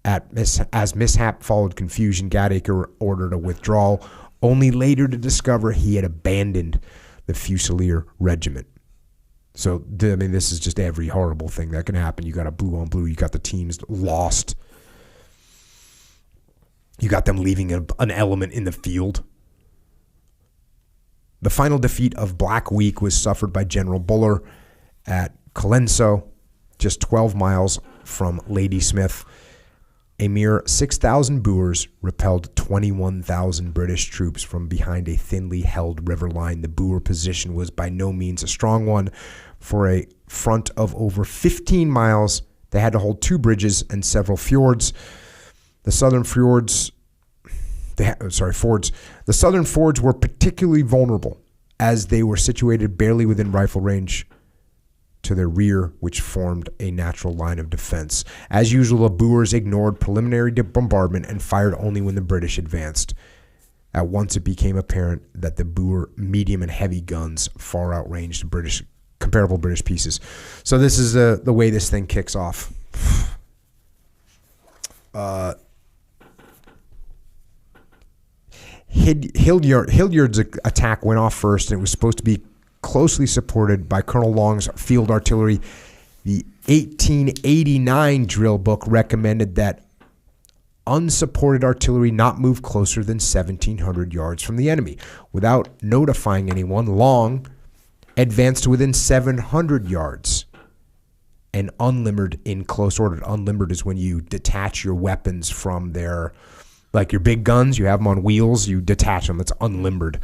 As mishap followed confusion, Gatacre ordered a withdrawal, only later to discover he had abandoned the Fusilier regiment. So, I mean, this is just every horrible thing that can happen. You got a blue on blue. You got the teams lost. You got them leaving an element in the field. The final defeat of Black Week was suffered by General Buller at Colenso, just 12 miles from Ladysmith. A mere 6,000 Boers repelled 21,000 British troops from behind a thinly held river line. The Boer position was by no means a strong one. For a front of over 15 miles, they had to hold 2 bridges and several fjords. The southern fjords fords. The southern fords were particularly vulnerable as they were situated barely within rifle range to their rear, which formed a natural line of defense. As usual, the Boers ignored preliminary bombardment and fired only when the British advanced. At once, it became apparent that the Boer medium and heavy guns far outranged comparable British pieces. So this is the way this thing kicks off. Hilliard's attack went off first, and it was supposed to be closely supported by Colonel Long's field artillery. The 1889 drill book recommended that unsupported artillery not move closer than 1,700 yards from the enemy. Without notifying anyone, Long advanced to within 700 yards and unlimbered in close order. Unlimbered is when you detach your weapons from their, like your big guns, you have them on wheels, you detach them. It's unlimbered.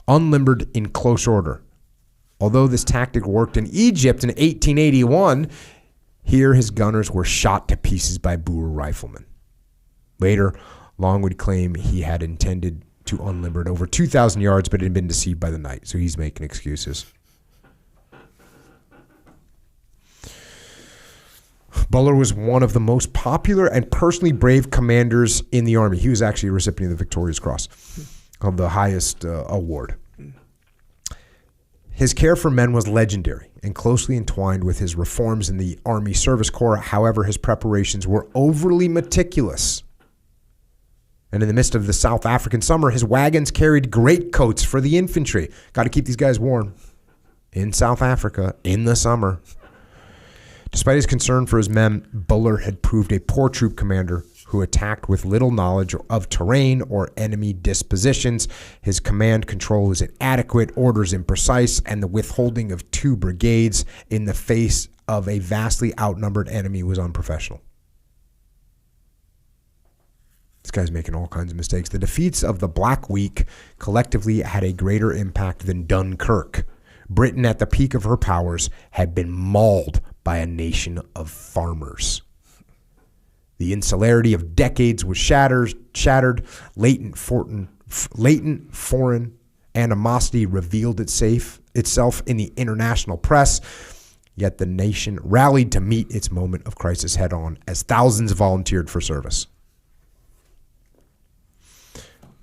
Unlimbered in close order. Although this tactic worked in Egypt in 1881, here his gunners were shot to pieces by Boer riflemen. Later, Long would claim he had intended to unlimber it over 2,000 yards, but had been deceived by the night, so he's making excuses. Buller was one of the most popular and personally brave commanders in the Army. He was actually a recipient of the Victoria's Cross, of the highest award. His care for men was legendary and closely entwined with his reforms in the Army Service Corps. However, his preparations were overly meticulous. And in the midst of the South African summer, his wagons carried greatcoats for the infantry. Got to keep these guys warm in South Africa in the summer. Despite his concern for his men, Buller had proved a poor troop commander who attacked with little knowledge of terrain or enemy dispositions. His command control was inadequate, orders imprecise, and the withholding of 2 brigades in the face of a vastly outnumbered enemy was unprofessional. This guy's making all kinds of mistakes. The defeats of the Black Week collectively had a greater impact than Dunkirk. Britain, at the peak of her powers, had been mauled by a nation of farmers. The insularity of decades was shattered. Latent foreign animosity revealed itself in the international press. Yet the nation rallied to meet its moment of crisis head on as thousands volunteered for service.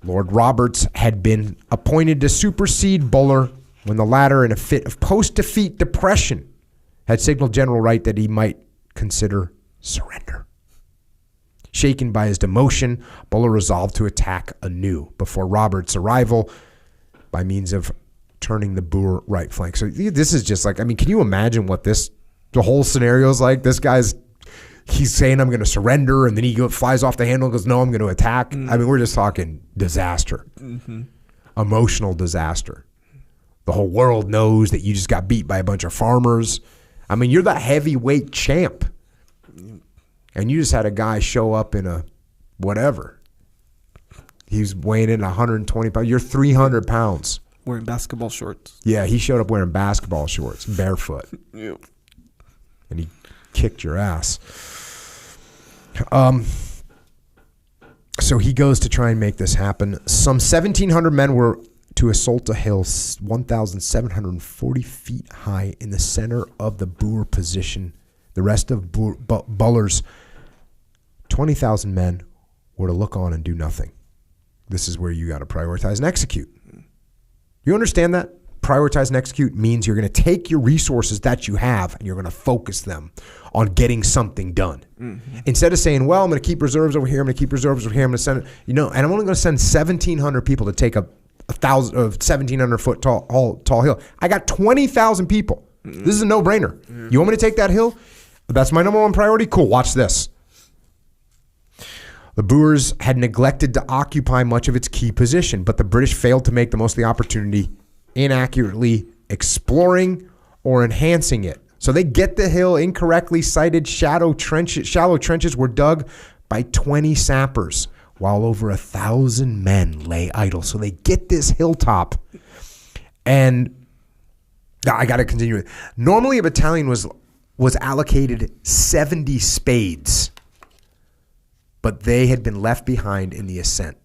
Lord Roberts had been appointed to supersede Buller when the latter, in a fit of post-defeat depression, had signaled General Wright that he might consider surrender. Shaken by his demotion, Buller resolved to attack anew before Roberts' arrival by means of turning the Boer right flank. So this is just like, I mean, can you imagine what the whole scenario is like? This he's saying, I'm going to surrender, and then he flies off the handle and goes, no, I'm going to attack. Mm-hmm. I mean, we're just talking disaster. Mm-hmm. Emotional disaster. The whole world knows that you just got beat by a bunch of farmers. I mean, you're the heavyweight champ. And you just had a guy show up in a whatever. He's weighing in 120 pounds. You're 300 pounds. Wearing basketball shorts. Yeah, he showed up wearing basketball shorts, barefoot. Yep. And he kicked your ass. So he goes to try and make this happen. Some 1,700 men were to assault a hill 1,740 feet high in the center of the Boer position. The rest of Buller's 20,000 men were to look on and do nothing. This is where you got to prioritize and execute. You understand that? Prioritize and execute means you're going to take your resources that you have and you're going to focus them on getting something done. Mm-hmm. Instead of saying, well, I'm going to keep reserves over here, I'm going to keep reserves over here, I'm going to send, and I'm only going to send 1,700 people to take a 1,700 foot tall hill. I got 20,000 people. Mm-hmm. This is a no-brainer. Mm-hmm. You want me to take that hill? That's my number one priority? Cool, watch this. The Boers had neglected to occupy much of its key position, but the British failed to make the most of the opportunity, inaccurately exploring or enhancing it. So they get the hill incorrectly sited. Shallow trenches were dug by 20 sappers, while over 1,000 men lay idle. So they get this hilltop, and I got to continue it. Normally, a battalion was allocated 70 spades, but they had been left behind in the ascent.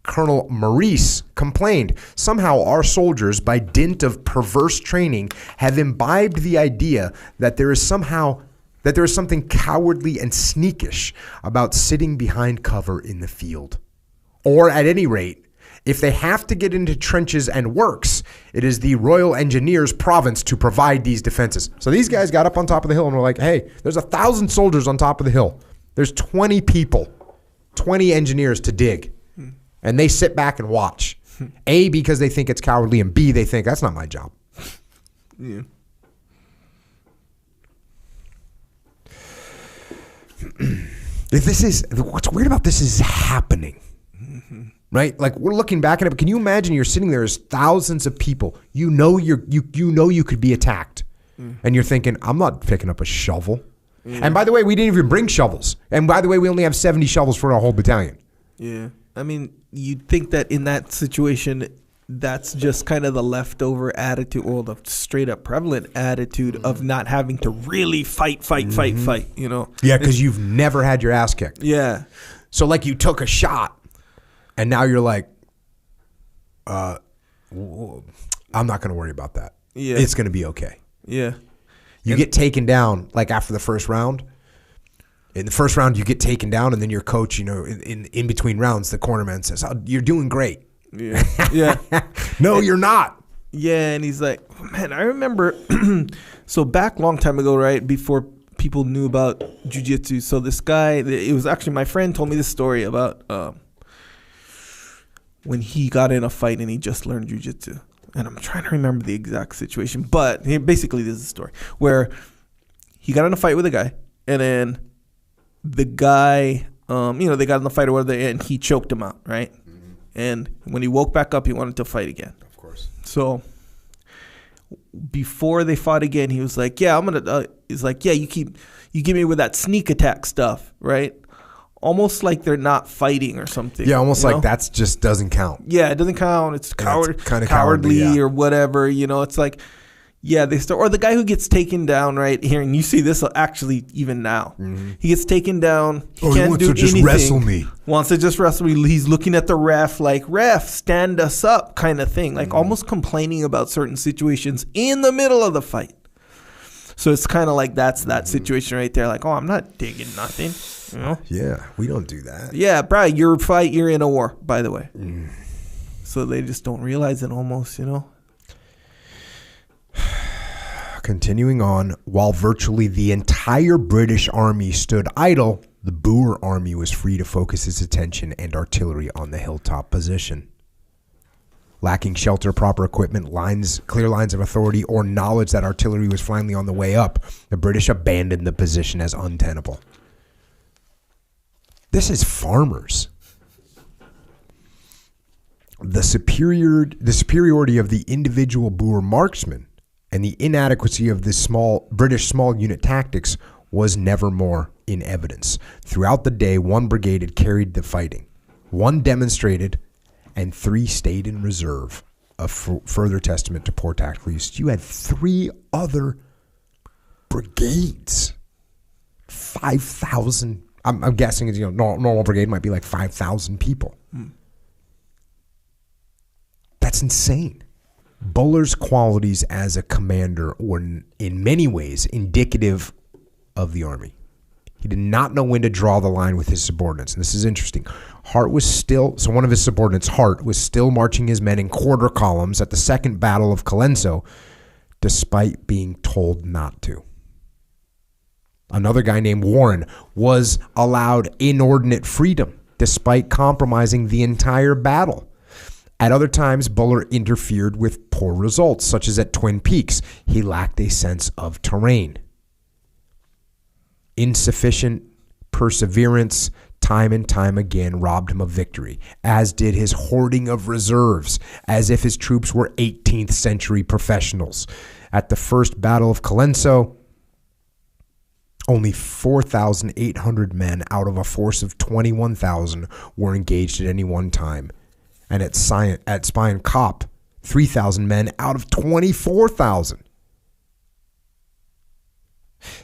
Colonel Maurice complained, somehow our soldiers, by dint of perverse training, have imbibed the idea that there is something cowardly and sneakish about sitting behind cover in the field. Or at any rate, if they have to get into trenches and works, it is the Royal Engineers' province to provide these defenses. So these guys got up on top of the hill and were like, hey, there's 1,000 soldiers on top of the hill. There's 20 people, 20 engineers to dig. And they sit back and watch. A, because they think it's cowardly, and B, they think that's not my job. Yeah. What's weird about this is happening. Right? Like, we're looking back at it, but can you imagine you're sitting there as thousands of people. You know you could be attacked. And you're thinking, I'm not picking up a shovel. And by the way, we didn't even bring shovels. And by the way, we only have 70 shovels for our whole battalion. Yeah. I mean, you'd think that in that situation, that's just kind of the leftover attitude, or the straight up prevalent attitude of not having to really fight, you know? Yeah, because you've never had your ass kicked. Yeah. So like you took a shot and now you're like, I'm not going to worry about that. Yeah. It's going to be okay. Yeah. You get taken down like after the first round. In the first round, you get taken down, and then your coach, you know, in between rounds, the cornerman says, oh, you're doing great. Yeah. Yeah. No, you're not. Yeah, and he's like, man, I remember, so back long time ago, right, before people knew about jiu-jitsu, so this guy, it was actually my friend told me this story about when he got in a fight and he just learned jiu-jitsu. And I'm trying to remember the exact situation, but basically this is a story where he got in a fight with a guy, and then the guy, they got in the fight or whatever, and he choked him out, right? Mm-hmm. And when he woke back up, he wanted to fight again. Of course. So before they fought again, he was like, "Yeah, I'm gonna." He's like, "Yeah, you give me with that sneak attack stuff, right?" Almost like they're not fighting or something. Yeah, almost like that just doesn't count. Yeah, it doesn't count. It's kind of cowardly or whatever. You know, it's like. Yeah, they start, or the guy who gets taken down right here, and you see this actually even now. Mm-hmm. He gets taken down. He can't do anything. He wants to just wrestle me. Wants to just wrestle me. He's looking at the ref like, ref, stand us up kind of thing. Like almost complaining about certain situations in the middle of the fight. So it's kind of like that's that situation right there. Like, oh, I'm not digging nothing. You know? Yeah, we don't do that. Yeah, Brad, you're in a war, by the way. So they just don't realize it almost, you know? Continuing on, while virtually the entire British army stood idle, the Boer army was free to focus its attention and artillery on the hilltop position. Lacking shelter, proper equipment, clear lines of authority, or knowledge that artillery was finally on the way up, the British abandoned the position as untenable. This is farmers. The superiority of the individual Boer marksman and the inadequacy of the British small unit tactics was never more in evidence. Throughout the day, one brigade had carried the fighting, one demonstrated, and 3 stayed in reserve. A further testament to poor tactical use. You had 3 other brigades. 5,000. I'm guessing it's, normal brigade might be like 5,000 people. That's insane. Buller's qualities as a commander were in many ways indicative of the army. He did not know when to draw the line with his subordinates. And this is interesting. One of his subordinates, Hart, was still marching his men in quarter columns at the Second Battle of Colenso, despite being told not to. Another guy named Warren was allowed inordinate freedom, despite compromising the entire battle. At other times, Buller interfered with poor results, such as at Twin Peaks. He lacked a sense of terrain. Insufficient perseverance, time and time again, robbed him of victory, as did his hoarding of reserves, as if his troops were 18th century professionals. At the First Battle of Colenso, only 4,800 men out of a force of 21,000 were engaged at any one time. And at Spion Kop, 3,000 men out of 24,000.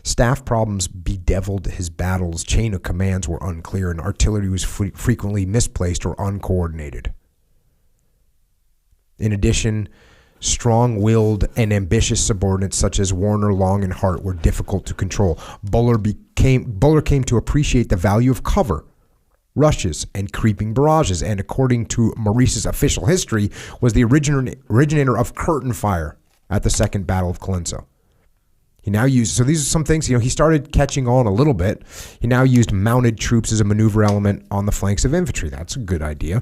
Staff problems bedeviled his battles. Chain of commands were unclear, and artillery was frequently misplaced or uncoordinated. In addition, strong-willed and ambitious subordinates such as Warner, Long, and Hart were difficult to control. Buller came to appreciate the value of cover, rushes, and creeping barrages, and according to Maurice's official history, was the originator of curtain fire at the Second Battle of Colenso. He now used, so these are some things, he started catching on a little bit. He now used mounted troops as a maneuver element on the flanks of infantry. That's a good idea.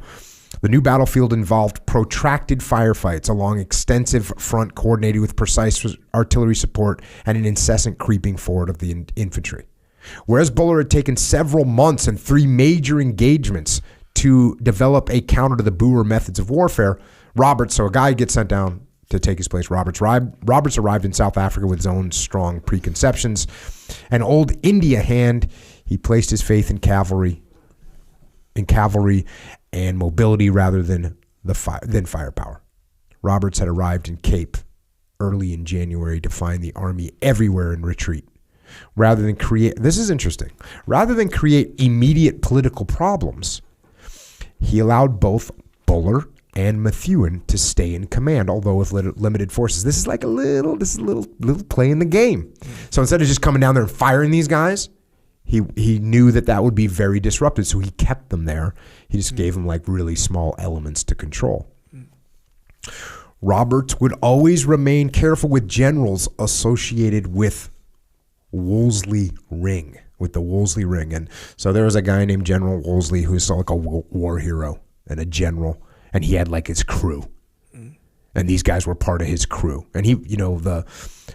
The new battlefield involved protracted firefights along extensive front coordinated with precise artillery support and an incessant creeping forward of the infantry. Whereas Buller had taken several months and 3 major engagements to develop a counter to the Boer methods of warfare, Roberts, so a guy gets sent down to take his place. Roberts arrived in South Africa with his own strong preconceptions. An old India hand, he placed his faith in cavalry and mobility rather than firepower. Roberts had arrived in Cape early in January to find the army everywhere in retreat. Rather than create immediate political problems, he allowed both Buller and Methuen to stay in command, although with limited forces. This is like a little play in the game. So instead of just coming down there and firing these guys, he knew that would be very disruptive, so he kept them there. He just gave them like really small elements to control. Roberts would always remain careful with generals associated with Wolseley Ring, And so there was a guy named General Wolseley who's like a war hero and a general, and he had like his crew. And these guys were part of his crew. And he,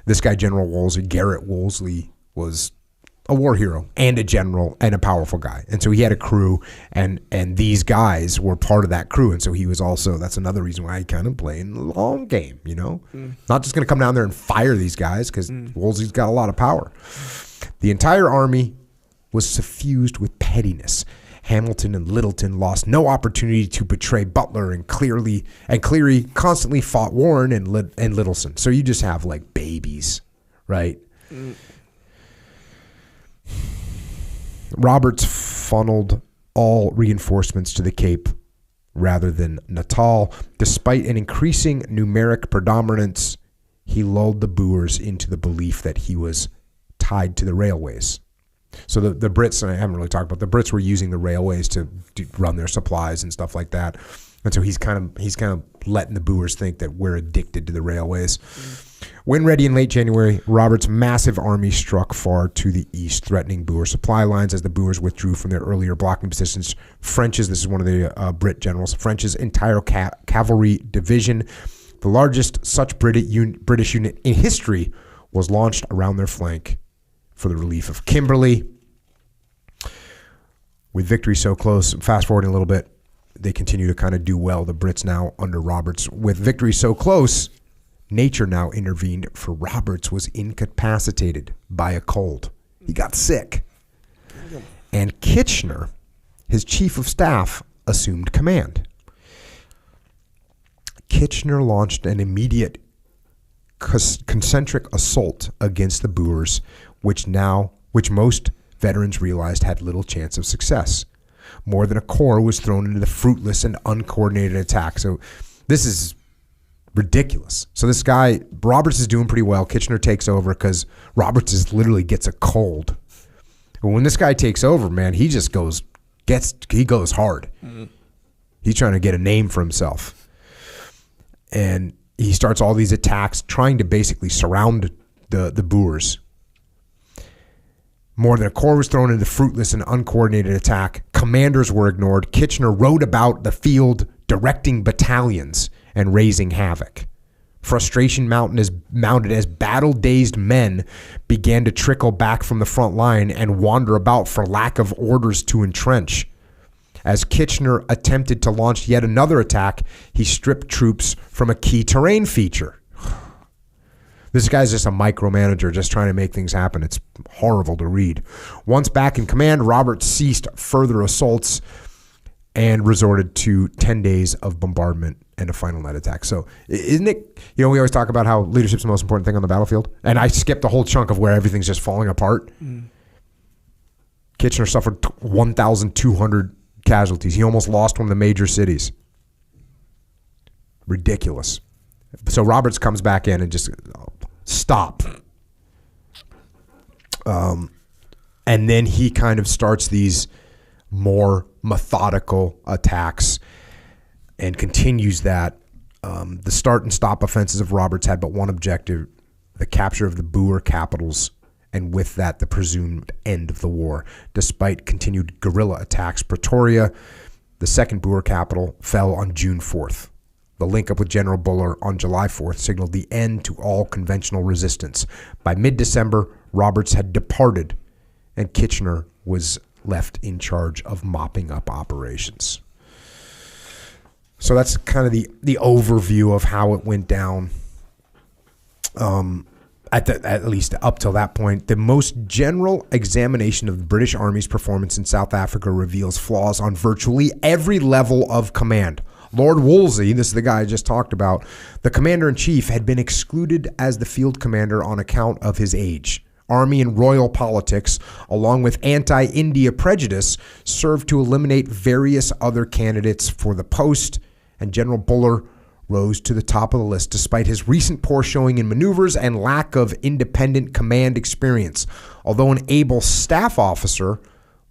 this guy, General Wolseley, Garrett Wolseley, was a war hero and a general and a powerful guy. And so he had a crew, and these guys were part of that crew. And so he was also, that's another reason why he kind of played the long game, Not just going to come down there and fire these guys because Wolseley's got a lot of power. The entire army was suffused with pettiness. Hamilton and Littleton lost no opportunity to betray Butler, and Cleary constantly fought Warren and Littleton. So you just have like babies, right? Roberts funneled all reinforcements to the Cape rather than Natal. Despite an increasing numeric predominance, he lulled the Boers into the belief that he was tied to the railways. So the Brits, and I haven't really talked about, the Brits were using the railways to run their supplies and stuff like that. And so he's kind of letting the Boers think that we're addicted to the railways. When ready in late January, Roberts' massive army struck far to the east, threatening Boer supply lines as the Boers withdrew from their earlier blocking positions. This is one of the Brit generals, French's entire cavalry division, the largest such British unit in history, was launched around their flank for the relief of Kimberley. With victory so close, fast forwarding a little bit, they continue to kind of do well, the Brits now under Roberts. With victory so close, nature now intervened, for Roberts was incapacitated by a cold. He got sick. And Kitchener, his chief of staff, assumed command. Kitchener launched an immediate concentric assault against the Boers, which most veterans realized had little chance of success. More than a corps was thrown into the fruitless and uncoordinated attack. So this is ridiculous. So this guy, Roberts, is doing pretty well. Kitchener takes over because Roberts literally gets a cold. But when this guy takes over, man, he just goes hard. Mm-hmm. He's trying to get a name for himself. And he starts all these attacks, trying to basically surround the Boers. More than a corps was thrown into the fruitless and uncoordinated attack. Commanders were ignored. Kitchener rode about the field, directing battalions and raising havoc. Frustration mounted as battle-dazed men began to trickle back from the front line and wander about for lack of orders to entrench. As Kitchener attempted to launch yet another attack, he stripped troops from a key terrain feature. This guy's just a micromanager, just trying to make things happen. It's horrible to read. Once back in command, Roberts ceased further assaults and resorted to 10 days of bombardment and a final night attack. So isn't it, we always talk about how leadership's the most important thing on the battlefield, and I skipped a whole chunk of where everything's just falling apart. Kitchener suffered 1,200 casualties. He almost lost one of the major cities. Ridiculous. So Roberts comes back in and just stop. And then he kind of starts these more methodical attacks and continues that. The start and stop offenses of Roberts had but one objective: the capture of the Boer capitals, and with that, the presumed end of the war. Despite continued guerrilla attacks, Pretoria, the second Boer capital, fell on June 4th. The link-up with General Buller on July 4th signaled the end to all conventional resistance. By mid-December, Roberts had departed, and Kitchener was left in charge of mopping up operations. So that's kind of the overview of how it went down. At least up till that point. The most general examination of the British Army's performance in South Africa reveals flaws on virtually every level of command. Lord Wolseley, this is the guy I just talked about, the commander-in-chief, had been excluded as the field commander on account of his age. Army and royal politics, along with anti-India prejudice, served to eliminate various other candidates for the post, and General Buller rose to the top of the list despite his recent poor showing in maneuvers and lack of independent command experience. Although an able staff officer,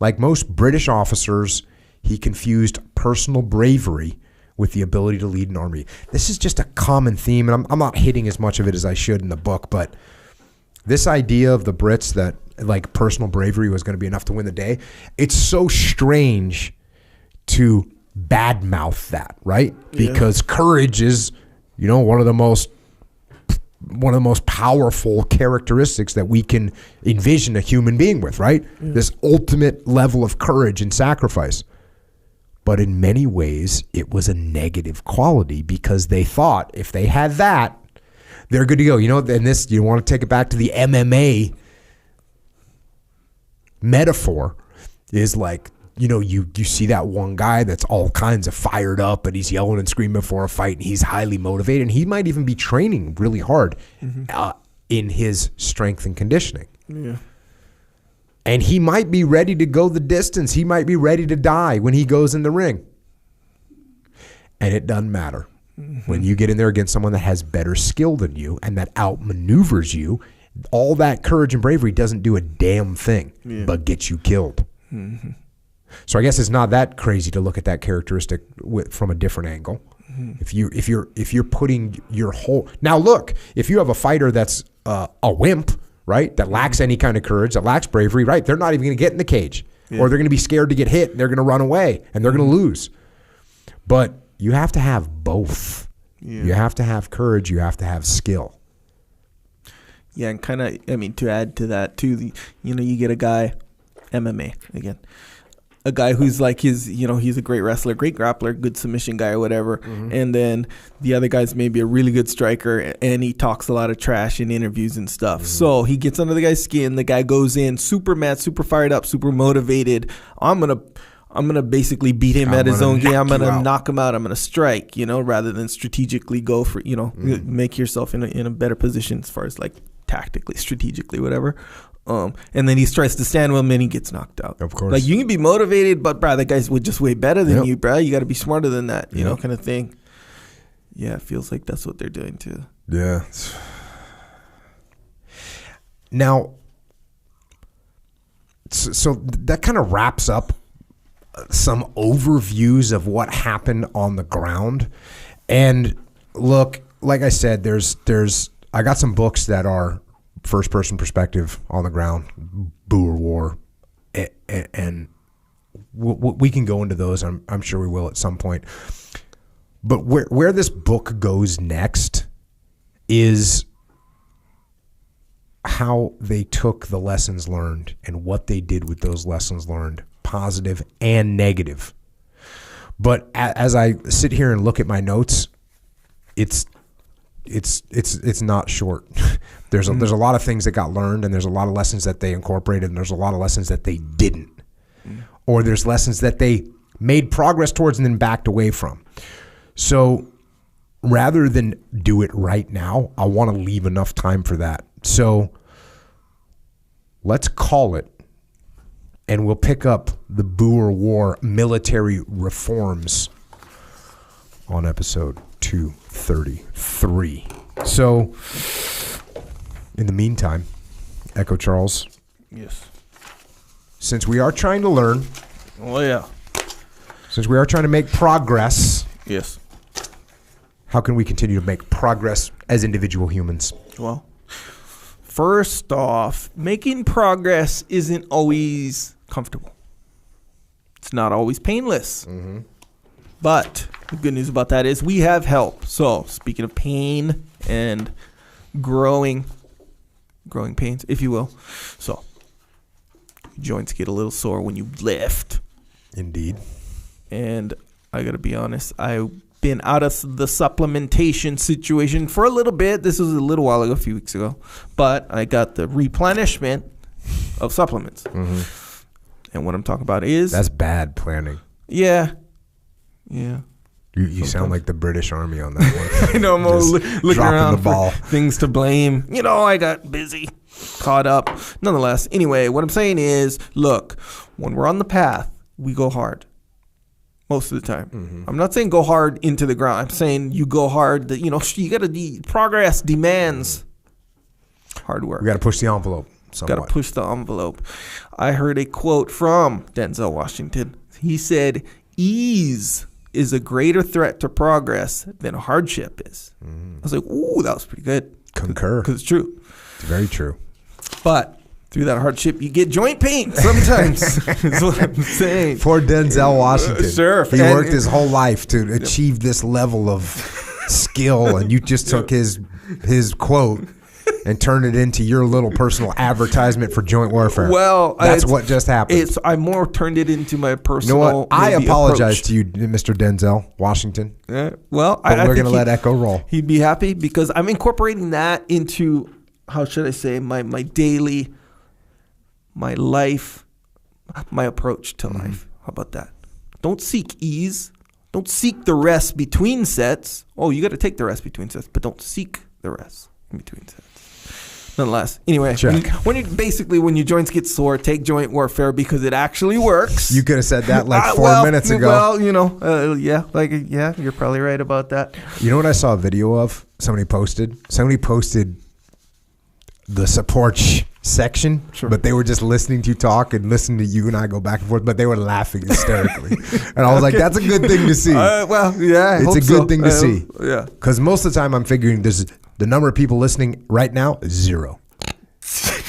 like most British officers, he confused personal bravery with the ability to lead an army. This is just a common theme, and I'm not hitting as much of it as I should in the book, but this idea of the Brits that like personal bravery was going to be enough to win the day, it's so strange to badmouth that, right? Yeah. Because courage is, one of the most powerful characteristics that we can envision a human being with, right? Yeah. This ultimate level of courage and sacrifice. But in many ways, it was a negative quality because they thought if they had that, they're good to go. And this, you want to take it back to the MMA metaphor, is like, you see that one guy that's all kinds of fired up and he's yelling and screaming for a fight and he's highly motivated and he might even be training really hard in his strength and conditioning. Yeah. And he might be ready to go the distance. He might be ready to die when he goes in the ring. And it doesn't matter. When you get in there against someone that has better skill than you and that outmaneuvers you, all that courage and bravery doesn't do a damn thing but get you killed. Mm-hmm. So I guess it's not that crazy to look at that characteristic from a different angle. Mm-hmm. If you're putting your whole, now look, if you have a fighter that's a wimp, right, that lacks any kind of courage, that lacks bravery, right, they're not even going to get in the cage, or they're going to be scared to get hit and they're going to run away and they're going to lose. But you have to have both. Yeah. You have to have courage. You have to have skill. Yeah, and kind of, to add to that too, you get a guy, MMA again, a guy who's like he's a great wrestler, great grappler, good submission guy or whatever. Mm-hmm. And then the other guy's maybe a really good striker and he talks a lot of trash in interviews and stuff. Mm-hmm. So he gets under the guy's skin. The guy goes in super mad, super fired up, super motivated. I'm going to basically beat him at his own game. I'm going to knock him out. I'm going to strike, rather than strategically go for, make yourself in a better position as far as like tactically, strategically, whatever. And then he tries to stand with him and he gets knocked out. Of course. Like you can be motivated, but that guy's just way better than you, bro. You got to be smarter than that, you know, kind of thing. Yeah, it feels like that's what they're doing too. Yeah. Now, so that kind of wraps up some overviews of what happened on the ground. And look, like I said, I got some books that are first person perspective on the ground, Boer War, and we can go into those. I'm sure we will at some point. But where this book goes next is how they took the lessons learned and what they did with those lessons learned, positive and negative. But as I sit here and look at my notes, it's not short. There's a lot of things that got learned, and there's a lot of lessons that they incorporated, and there's a lot of lessons that they didn't. Or there's lessons that they made progress towards and then backed away from. So rather than do it right now, I want to leave enough time for that. So let's call it, and we'll pick up the Boer War military reforms on episode 233. So in the meantime, Echo Charles. Yes. Since we are trying to learn. Oh, yeah. Since we are trying to make progress. Yes. How can we continue to make progress as individual humans? Well, first off, making progress isn't always comfortable. It's not always painless. Mm-hmm. But the good news about that is we have help. So speaking of pain and growing pains, if you will. So joints get a little sore when you lift. Indeed. And I got to be honest, I've been out of the supplementation situation for a little bit. This was a little while ago, a few weeks ago. But I got the replenishment of supplements. Mm-hmm. And what I'm talking about is... That's bad planning. Yeah. Yeah. You sound like the British Army on that one. I know, I'm looking around the ball. For things to blame. You know, I got busy, caught up. Nonetheless, anyway, what I'm saying is, look, when we're on the path, we go hard. Most of the time. Mm-hmm. I'm not saying go hard into the ground. I'm saying you go hard. You got to progress demands hard work. We got to push the envelope. Got to push the envelope. I heard a quote from Denzel Washington. He said, "Ease is a greater threat to progress than hardship is." I was like, ooh, that was pretty good. Concur. Because it's true. It's very true. But through that hardship, you get joint pain sometimes. That's what I'm saying. Poor Denzel Washington. Sure. He worked his whole life to achieve this level of skill, and you just took his quote and turned it into your little personal advertisement for joint warfare. Well, that's what just happened. I more turned it into my personal. You know what? I apologize approach to you, Mr. Denzel Washington. Well, but we're going to let Echo roll. He'd be happy because I'm incorporating that into, how should I say, my daily, my life, my approach to life. How about that? Don't seek ease. Don't seek the rest between sets. Oh, you got to take the rest between sets, but don't seek the rest in between sets. Nonetheless, anyway, when your joints get sore, take joint warfare because it actually works. You could have said that like 4 minutes ago. Well, you're probably right about that. You know what I saw a video of? Somebody posted the support section, but they were just listening to you talk and listening to you and I go back and forth, but they were laughing hysterically. And I was like, that's a good thing to see. It's a good thing to see. Yeah. Because most of the time I'm figuring the number of people listening right now is 0.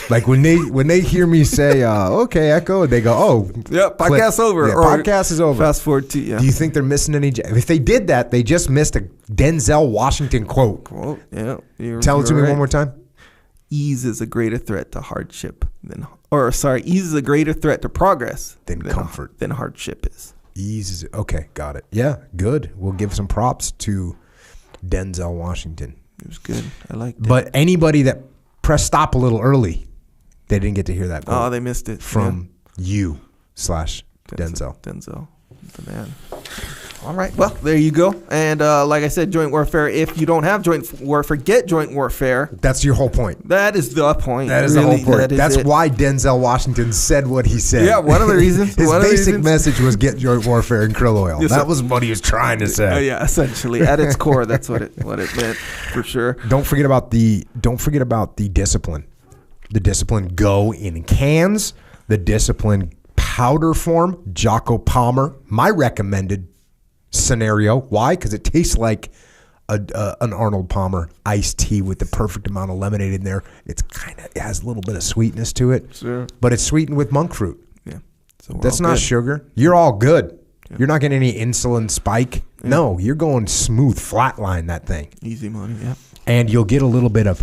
Like when they hear me say, okay, Echo, they go, oh. Yeah, podcast's over. Yeah, podcast is over. Fast forward to, Do you think they're missing any? If they did that, they just missed a Denzel Washington quote. Yeah. Tell it to me one more time. Ease is a greater threat to hardship ease is a greater threat to progress than comfort. Than hardship is. Ease is, okay, got it. Yeah, good. We'll give some props to Denzel Washington. It was good. I liked it. But anybody that pressed stop a little early, they didn't get to hear that quote. Oh, they missed it. From you/Denzel. Denzel, the man. All right. Well, there you go. And like I said, joint warfare. If you don't have joint warfare, get joint warfare. That's your whole point. That is the point. That is really, the whole point. That's why Denzel Washington said what he said. Yeah, one of the reasons. His basic message was get joint warfare and krill oil. Yes, that was what he was trying to say. Yeah, essentially. At its core, that's what it meant for sure. Don't forget about the discipline. The discipline go in cans. The discipline powder form. Jocko Palmer. My recommended scenario. Why? Because it tastes like an Arnold Palmer iced tea with the perfect amount of lemonade in there. It has a little bit of sweetness to it, sure. But it's sweetened with monk fruit. Yeah, so that's not sugar. You're all good. Yeah. You're not getting any insulin spike. Yeah. No, you're going smooth, flatline that thing. Easy money. Yeah, and you'll get a little bit of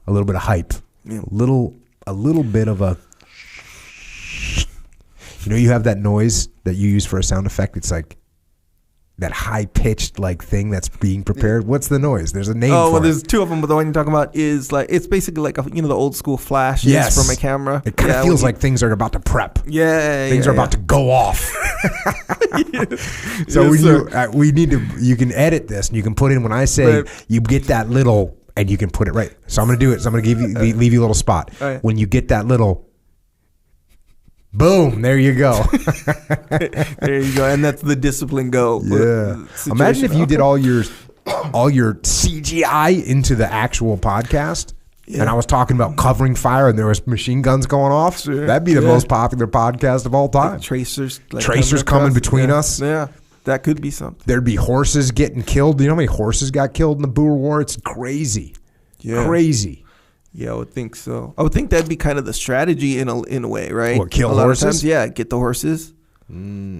hype. Yeah. A little bit of a. You know, you have that noise that you use for a sound effect. It's like. that high pitched like thing that's being prepared. What's the noise? There's a name. Oh, well, for there's it. two of them, but the one you're talking about is like it's basically like the old school flashes from a camera. It kind of feels like things are about to prep. Yeah, things are about to go off. So we need to. You can edit this and you can put in when I say you get that little, and you can put it right. So I'm going to do it. So I'm going to leave you a little spot. Right. When you get that little. Boom! There you go. There you go, and that's the discipline go. Yeah. Imagine if you did all your CGI into the actual podcast, and I was talking about covering fire, and there was machine guns going off. Sure. That'd be the most popular podcast of all time. Like tracers coming between us. Yeah, that could be something. There'd be horses getting killed. You know how many horses got killed in the Boer War? It's crazy. Yeah. Crazy. Yeah, I would think so. I would think that'd be kind of the strategy in a way, right? What, kill horses? Times, get the horses. I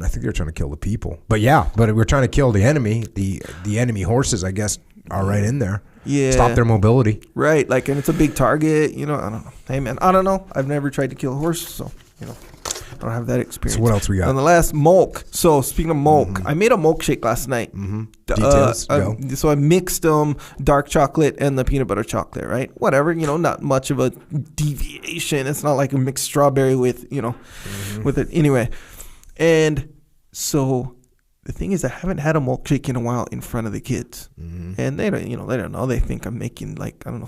think they're trying to kill the people. But we're trying to kill the enemy. The enemy horses, I guess, are right in there. Yeah. Stop their mobility. Right, and it's a big target. I don't know. Hey, man, I don't know. I've never tried to kill a horse, so, I don't have that experience. So what else we got? On the last milk. So speaking of milk, I made a milkshake last night. Details. Go. So I mixed dark chocolate and the peanut butter chocolate, right? Whatever, not much of a deviation. It's not like a mixed strawberry with, with it. Anyway, and so the thing is, I haven't had a milkshake in a while in front of the kids, and they don't, they don't know. They think I'm making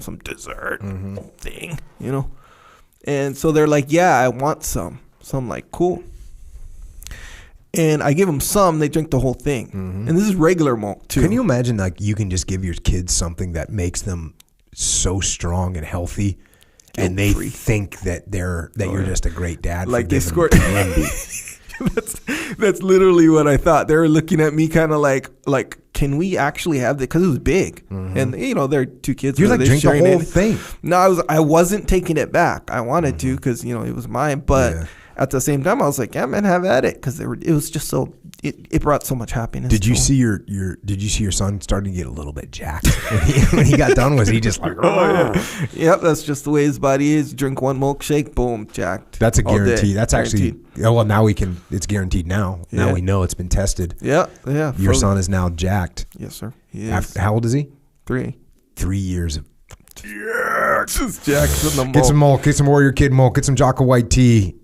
some dessert thing, and so they're like, yeah, I want some. So I'm like, cool. And I give them some. They drink the whole thing. And this is regular milk, too. Can you imagine, you can just give your kids something that makes them so strong and healthy, and they think that you're just a great dad. Like they scored. That's literally what I thought. They were looking at me kind of like, can we actually have this? Because it was big. And, they're two kids. You're drink the whole thing. No, I wasn't taking it back. I wanted to because, it was mine. But at the same time, I was like, yeah, man, have at it. Because it was just so, it brought so much happiness. Did you see your son starting to get a little bit jacked? when he got done, was he just like, oh, yeah. Yep, that's just the way his body is. Drink one milkshake, boom, jacked. That's a guarantee. That's actually, now it's guaranteed now. Yeah. Now we know it's been tested. Yeah. Your son is now jacked. Yes, sir. He is. How old is he? 3. 3 years of just jacked from the milk. Get some milk. Get some Warrior Kid milk. Get some Jocko white tea.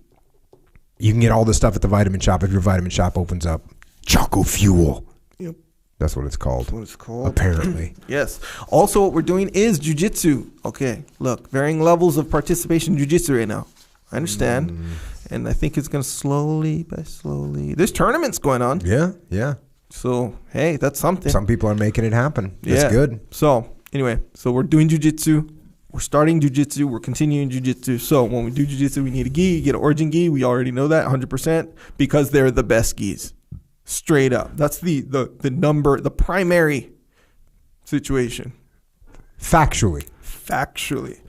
You can get all this stuff at the vitamin shop if your vitamin shop opens up. Jocko Fuel. Yep. That's what it's called. That's what it's called. Apparently. Yes. Also, what we're doing is jiu-jitsu. Okay. Look, varying levels of participation in jiu-jitsu right now. I understand. And I think it's going to slowly by slowly. There's tournaments going on. Yeah. So, hey, that's something. Some people are making it happen. That's good. So, anyway, we're doing jiu-jitsu. We're starting jiu-jitsu. We're continuing jiu-jitsu. So when we do jiu-jitsu, we need a gi. You get an origin gi. We already know that 100% because they're the best gis. Straight up. That's the primary situation. Factually.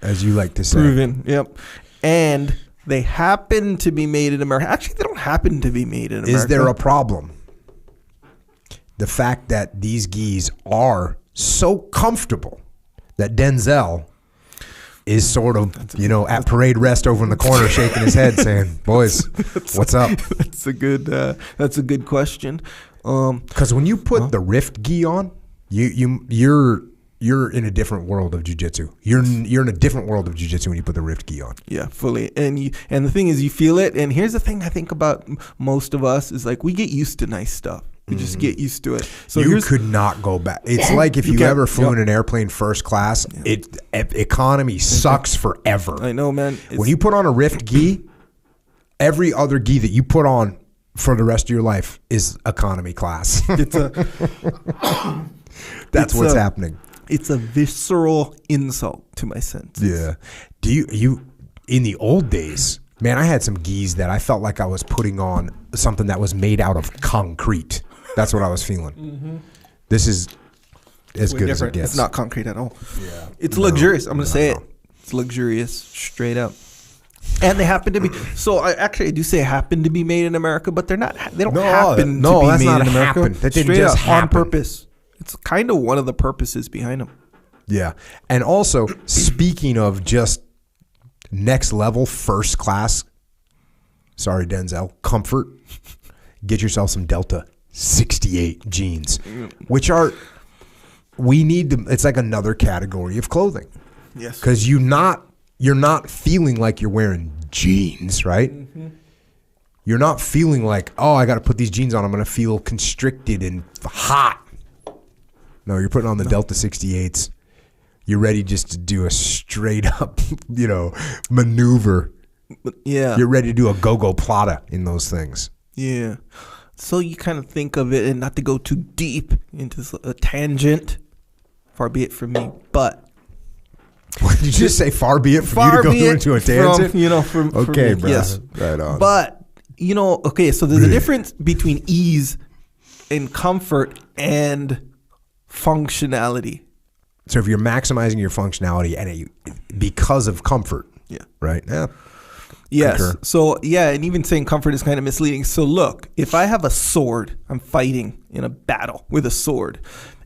As you like to say. Proven. Yep. And they happen to be made in America. Actually, they don't happen to be made in America. Is there a problem? The fact that these gis are so comfortable that Denzel is sort of, at parade rest over in the corner shaking his head saying, boys, what's up? That's a good question. Because when you put the Rift gi on, you're in a different world of jiu-jitsu. You're in a different world of jiu-jitsu when you put the Rift gi on. Yeah, fully. And the thing is, you feel it. And here's the thing I think about most of us is we get used to nice stuff. We just get used to it. So you could not go back. It's like if you ever flew in an airplane first class, economy sucks forever. I know, man. When you put on a Rift gi, every other gi that you put on for the rest of your life is economy class. That's what's happening. It's a visceral insult to my senses. Yeah. Do you in the old days, man, I had some gis that I felt like I was putting on something that was made out of concrete. That's what I was feeling. This is as good as it gets. It's not concrete at all. Yeah. It's luxurious. I'm going to say it. It's luxurious, straight up. And they happen to be. So I do say happen to be made in America, but they're not. They don't happen to be made in America. That didn't just happen. On purpose. It's kind of one of the purposes behind them. Yeah. And also, speaking of just next level, first class, sorry, Denzel, comfort, get yourself some Delta. 68 jeans, which are, it's like another category of clothing. Yes. Because you're not feeling like you're wearing jeans, right? Mm-hmm. You're not feeling like, oh, I got to put these jeans on. I'm going to feel constricted and hot. No, you're putting on the Delta 68s. You're ready just to do a straight up, maneuver. Yeah. You're ready to do a go-go plata in those things. Yeah. So you kind of think of it, and not to go too deep into a tangent, far be it from me, but. What did you just say? Far be it from you to go into a tangent? From okay, me, bro. Yes. Right on. But, okay, so there's a difference between ease and comfort and functionality. So if you're maximizing your functionality and because of comfort, right? Yeah. Yes. Concur. So, and even saying comfort is kind of misleading. So, look, if I have a sword, I'm fighting in a battle with a sword,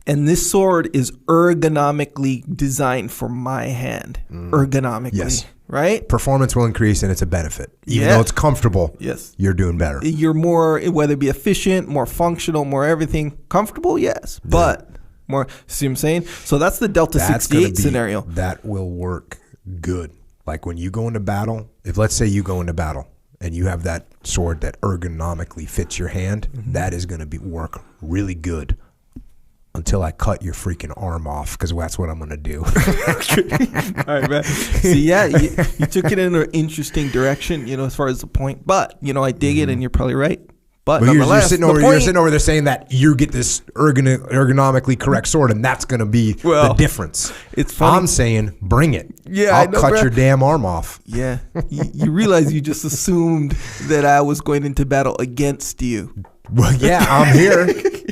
and this sword is ergonomically designed for my hand, ergonomically, yes. right? Performance will increase and it's a benefit. Even though it's comfortable, you're doing better. You're more, whether it be efficient, more functional, more everything. Comfortable, yes, but more, see what I'm saying? So that's the Delta 68 scenario. That will work good. Like when you go into battle, if let's say you go into battle and you have that sword that ergonomically fits your hand, that is going to work really good until I cut your freaking arm off, because that's what I'm going to do. All right, man. See, you took it in an interesting direction, as far as the point. But, I dig it, and you're probably right. But you're sitting over there saying that you get this ergonomically correct sword, and that's going to be the difference. It's funny. I'm saying, bring it. Yeah, I'll cut your damn arm off. Yeah. You realize you just assumed that I was going into battle against you. Well, yeah, I'm here.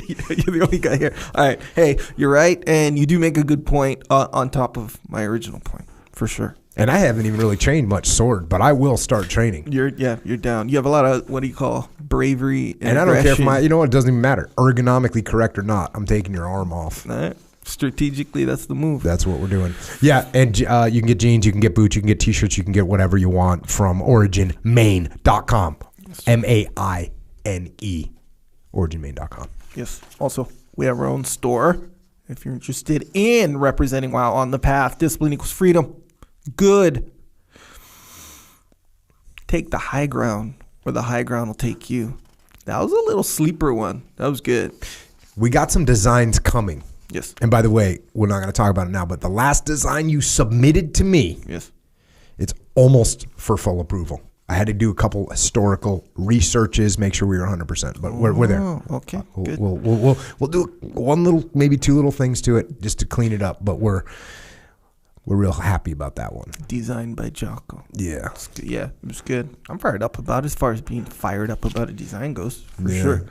You're the only guy here. All right. Hey, you're right, and you do make a good point on top of my original point, for sure. And I haven't even really trained much sword, but I will start training. You're down. You have a lot of, what do you call, bravery and I don't care if it doesn't even matter. Ergonomically correct or not, I'm taking your arm off. All right. Strategically, that's the move. That's what we're doing. Yeah, and you can get jeans, you can get boots, you can get T-shirts, you can get whatever you want from originmaine.com. MAINE. originmaine.com. Yes. Also, we have our own store. If you're interested in representing while on the path, discipline equals freedom. Good. Take the high ground, or the high ground will take you. That was a little sleeper one. That was good. We got some designs coming. Yes. And by the way, we're not going to talk about it now, but the last design you submitted to me, it's almost for full approval. I had to do a couple historical researches, make sure we were 100%, but we're there. Okay. Good. We'll do one little, maybe two little things to it just to clean it up, but we're real happy about that one. Designed by Jocko. Yeah. Yeah, it was good. I'm fired up about it, as far as being fired up about a design goes, for sure.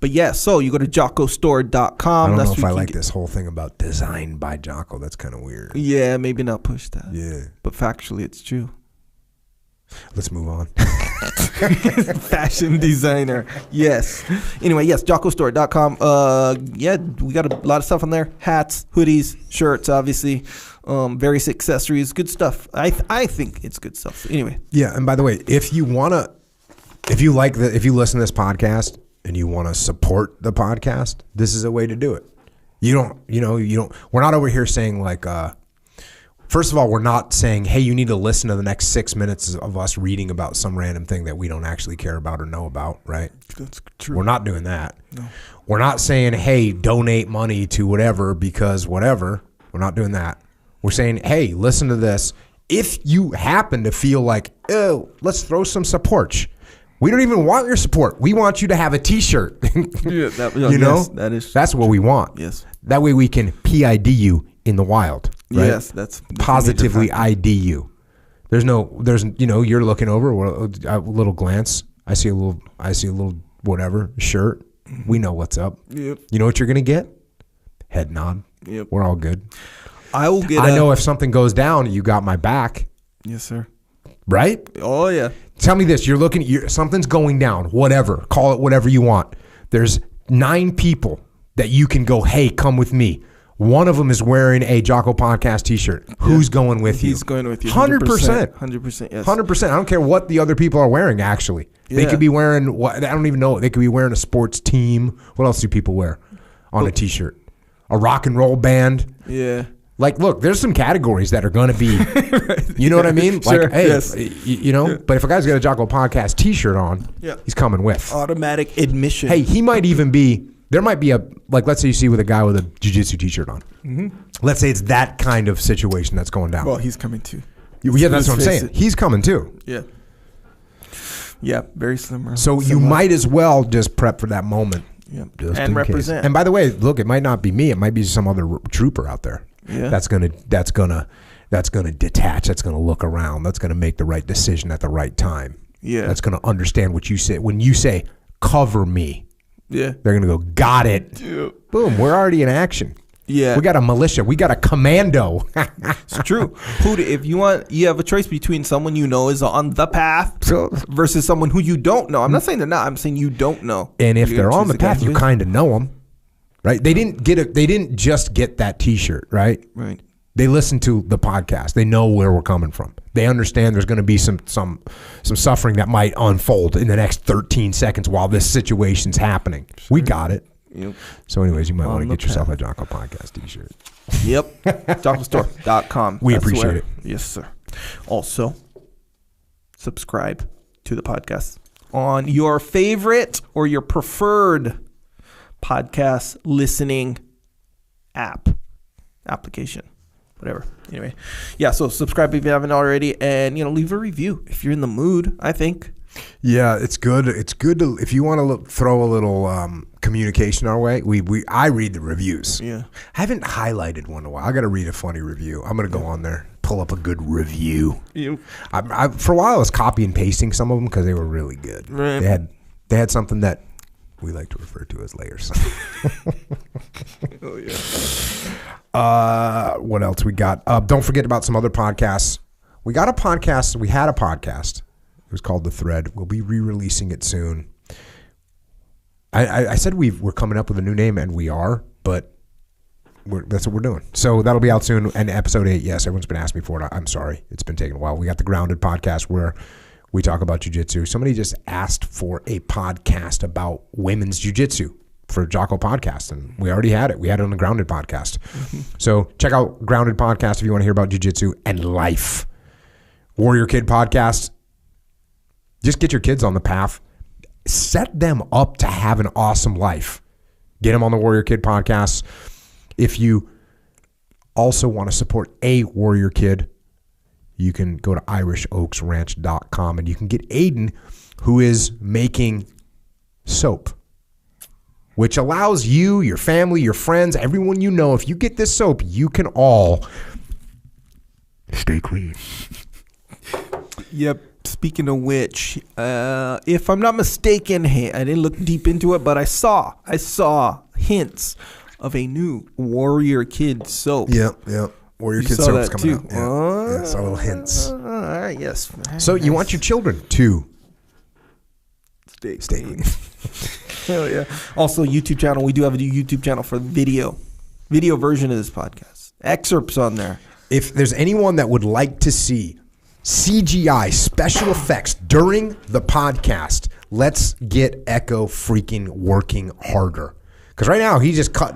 But so you go to jockostore.com. I don't know if I like this whole thing about designed by Jocko. That's kind of weird. Yeah, maybe not push that. Yeah. But factually, it's true. Let's move on. Fashion designer. Yes. Anyway, jockostore.com. We got a lot of stuff on there. Hats, hoodies, shirts, obviously. Various accessories. Good stuff. I think it's good stuff. So anyway. Yeah, and by the way, if you listen to this podcast and you want to support the podcast, this is a way to do it. We're not over here saying like, first of all, we're not saying, hey, you need to listen to the next 6 minutes of us reading about some random thing that we don't actually care about or know about, right? That's true. We're not doing that. No. We're not saying, hey, donate money to whatever because whatever. We're not doing that. We're saying, hey, listen to this. If you happen to feel like, oh, let's throw some support. We don't even want your support. We want you to have a T-shirt. That's what we want. Yes. That way we can PID you in the wild. Right? Yes, that's positively ID you. You're looking over a little glance. I see a little whatever shirt. We know what's up. Yep. You know what you're gonna get? Head nod. Yep. We're all good. I know if something goes down, you got my back. Yes, sir. Right? Oh yeah. Tell me this: something's going down. Whatever, call it whatever you want. There's 9 people that you can go. Hey, come with me. One of them is wearing a Jocko Podcast T-shirt. Who's going with you? He's going with you. 100%. 100%. Yes. 100%. I don't care what the other people are wearing. Actually, They could be wearing what? I don't even know. They could be wearing a sports team. What else do people wear on a T-shirt? A rock and roll band. Yeah. Like, look, there's some categories that are going to be, you know what I mean? Sure, like, hey, yes. you know, but if a guy's got a Jocko Podcast T-shirt on, he's coming with. Automatic admission. Hey, he might even be, there might be a, like, let's say you see with a guy with a jiu-jitsu T-shirt on. Mm-hmm. Let's say it's that kind of situation that's going down. Well, he's coming too. Yeah, that's what I'm saying. He's coming too. Yeah. Yeah, very similar. So you might as well just prep for that moment. Yeah. And represent. Case. And by the way, look, it might not be me. It might be some other trooper out there. Yeah. That's gonna detach. That's gonna look around. That's gonna make the right decision at the right time. Yeah. That's gonna understand what you say. When you say cover me, they're gonna go, got it. Yeah. Boom. We're already in action. Yeah. We got a militia. We got a commando. It's true. If you want, you have a choice between someone you know is on the path versus someone who you don't know. I'm not saying they're not. I'm saying you don't know. And if they're on the path, you kind of know them. Right? They didn't get it. They didn't just get that T-shirt, right? Right. They listen to the podcast. They know where we're coming from. They understand there's going to be some suffering that might unfold in the next 13 seconds while this situation's happening. Sure. We got it. Yep. So, anyways, you might want to get yourself a Jocko Podcast T-shirt. Yep. JockoStore.com. We appreciate it. Yes, sir. Also, subscribe to the podcast on your favorite or your preferred podcast listening application, whatever. Anyway, yeah, so subscribe if you haven't already, and leave a review if you're in the mood, I think. Yeah, it's good. It's good to, if you want to throw a little communication our way. I read the reviews. Yeah, I haven't highlighted one in a while. I got to read a funny review. I'm going to go on there, pull up a good review. I for a while I was copy and pasting some of them because they were really good. Right. They had something that we like to refer to as layers. Oh yeah. What else we got? Don't forget about some other podcasts. We had a podcast. It was called The Thread. We'll be re-releasing it soon. I said we're coming up with a new name, and we are, but that's what we're doing. So that'll be out soon. And episode 8, yes, everyone's been asking me for it. I'm sorry. It's been taking a while. We got the Grounded podcast where we talk about jiu-jitsu. Somebody just asked for a podcast about women's jiu-jitsu for Jocko Podcast, and we already had it. We had it on the Grounded podcast. Mm-hmm. So check out Grounded podcast if you want to hear about jiu-jitsu and life. Warrior Kid podcast. Just get your kids on the path. Set them up to have an awesome life. Get them on the Warrior Kid podcast. If you also want to support a Warrior Kid, you can go to IrishOaksRanch.com and you can get Aiden, who is making soap, which allows you, your family, your friends, everyone you know, if you get this soap, you can all stay clean. Yep. Speaking of which, if I'm not mistaken, I didn't look deep into it, but I saw hints of a new Warrior Kid soap. Yep. Warrior Kid soap's coming out. Yeah, saw little hints. All right, yes. So you want your children to stay clean. Hell yeah. Also, YouTube channel. We do have a YouTube channel for video version of this podcast. Excerpts on there. If there's anyone that would like to see CGI special effects during the podcast, let's get Echo freaking working harder. Because right now he just cut.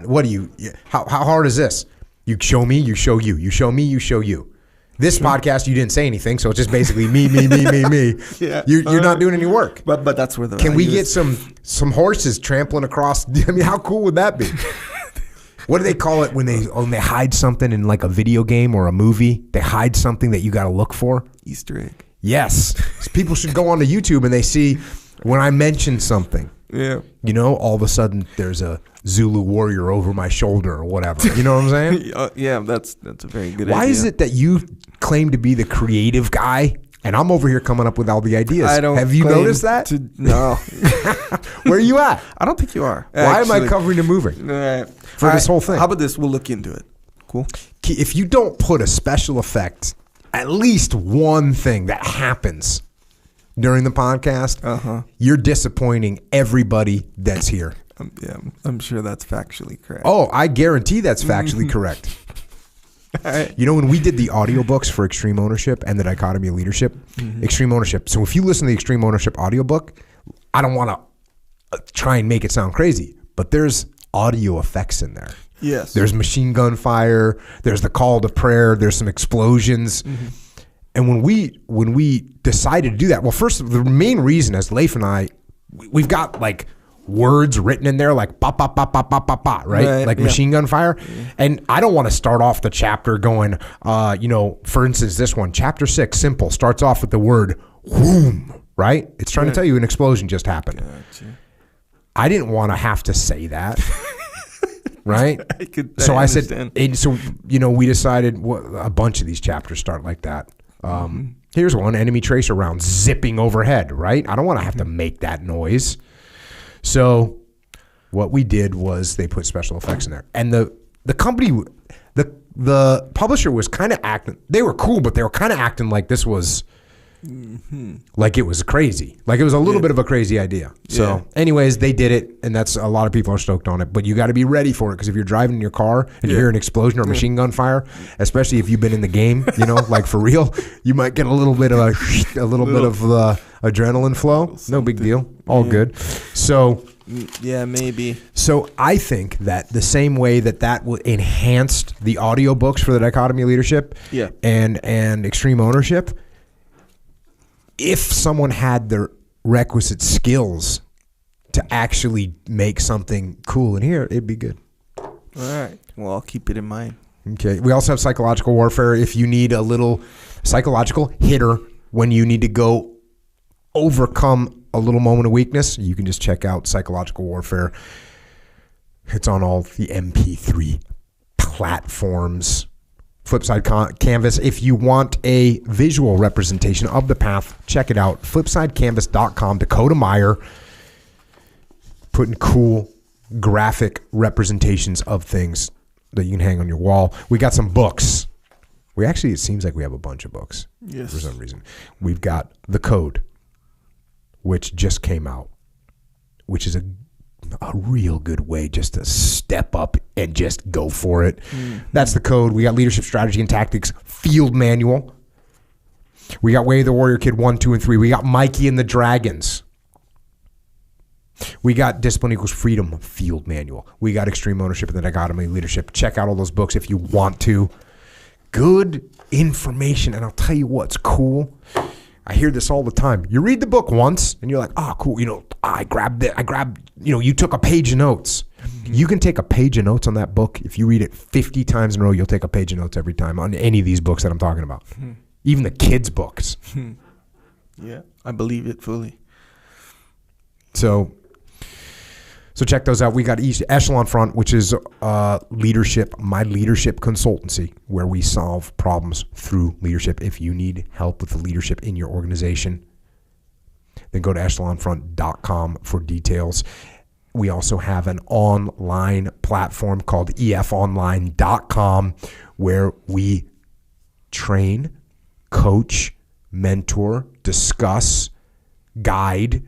How hard is this? You show me, you show you. You show me, you show you. This podcast, you didn't say anything, so it's just basically me. Yeah. You're not doing any work. But that's where the can we get some horses trampling across? I mean, how cool would that be? What do they call it when they hide something in like a video game or a movie? They hide something that you got to look for? Easter egg. Yes. People should go onto YouTube and they see when I mention something. Yeah. All of a sudden there's a Zulu warrior over my shoulder or whatever. You know what I'm saying? Yeah, that's a very good idea. Why is it that you claim to be the creative guy and I'm over here coming up with all the ideas? Have you noticed that? No. Where are you at? I don't think you are. Why am I covering the movie? For this whole thing. How about this? We'll look into it. Cool. If you don't put a special effect, at least one thing that happens during the podcast, you're disappointing everybody that's here. I'm sure that's factually correct. Oh, I guarantee that's factually correct. Right. You know, when we did the audiobooks for Extreme Ownership and the Dichotomy of Leadership, Extreme Ownership. So if you listen to the Extreme Ownership audiobook, I don't want to try and make it sound crazy, but there's audio effects in there. Yes. There's machine gun fire. There's the call to prayer. There's some explosions. And when we decided to do that, well, first, the main reason, as Leif and I, we've got like words written in there like ba ba ba ba ba ba ba, right? Like machine gun fire. And I don't want to start off the chapter going, for instance, this one, chapter 6, simple, starts off with the word whoom, right? It's trying to tell you an explosion just happened. Gotcha. I didn't want to have to say that. Right? I said, we decided a bunch of these chapters start like that. Here's one, enemy tracer round zipping overhead, right? I don't want to have to make that noise. So what we did was they put special effects in there. And the company, the publisher was kind of acting, they were cool, but they were kind of acting like this was, like it was crazy. Like it was a little bit of a crazy idea. So anyways, they did it, and that's a lot of people are stoked on it. But you got to be ready for it, because if you're driving in your car and you hear an explosion or machine gun fire, especially if you've been in the game, like for real, you might get a little bit of the adrenaline flow. No big deal. All good. So maybe. So I think that the same way that enhanced the audiobooks for the Dichotomy of Leadership and Extreme Ownership, if someone had the requisite skills to actually make something cool in here, it'd be good. All right. Well, I'll keep it in mind. Okay. We also have psychological warfare. If you need a little psychological hitter when you need to go overcome a little moment of weakness, you can just check out psychological warfare. It's on all the MP3 platforms. Flipside Canvas. If you want a visual representation of the path, check it out. Flipsidecanvas.com. Dakota Meyer putting cool graphic representations of things that you can hang on your wall. We got some books. It seems like we have a bunch of books. Yes. For some reason. We've got The Code, which just came out, which is a real good way just to step up and just go for it. That's The Code. We got Leadership Strategy and Tactics Field Manual. We got Way of the Warrior Kid 1, 2, and 3. We got Mikey and the Dragons. We got Discipline Equals Freedom Field Manual. We got Extreme Ownership and the Dichotomy of Leadership. Check out all those books if you want to. Good information. And I'll tell you what's cool. I hear this all the time. You read the book once and you're like, oh, cool. You took a page of notes. You can take a page of notes on that book. If you read it 50 times in a row, you'll take a page of notes every time on any of these books that I'm talking about. Even the kids' books. Yeah, I believe it fully. So check those out. We got Echelon Front, which is my leadership consultancy, where we solve problems through leadership. If you need help with the leadership in your organization, then go to echelonfront.com for details. We also have an online platform called efonline.com, where we train, coach, mentor, discuss, guide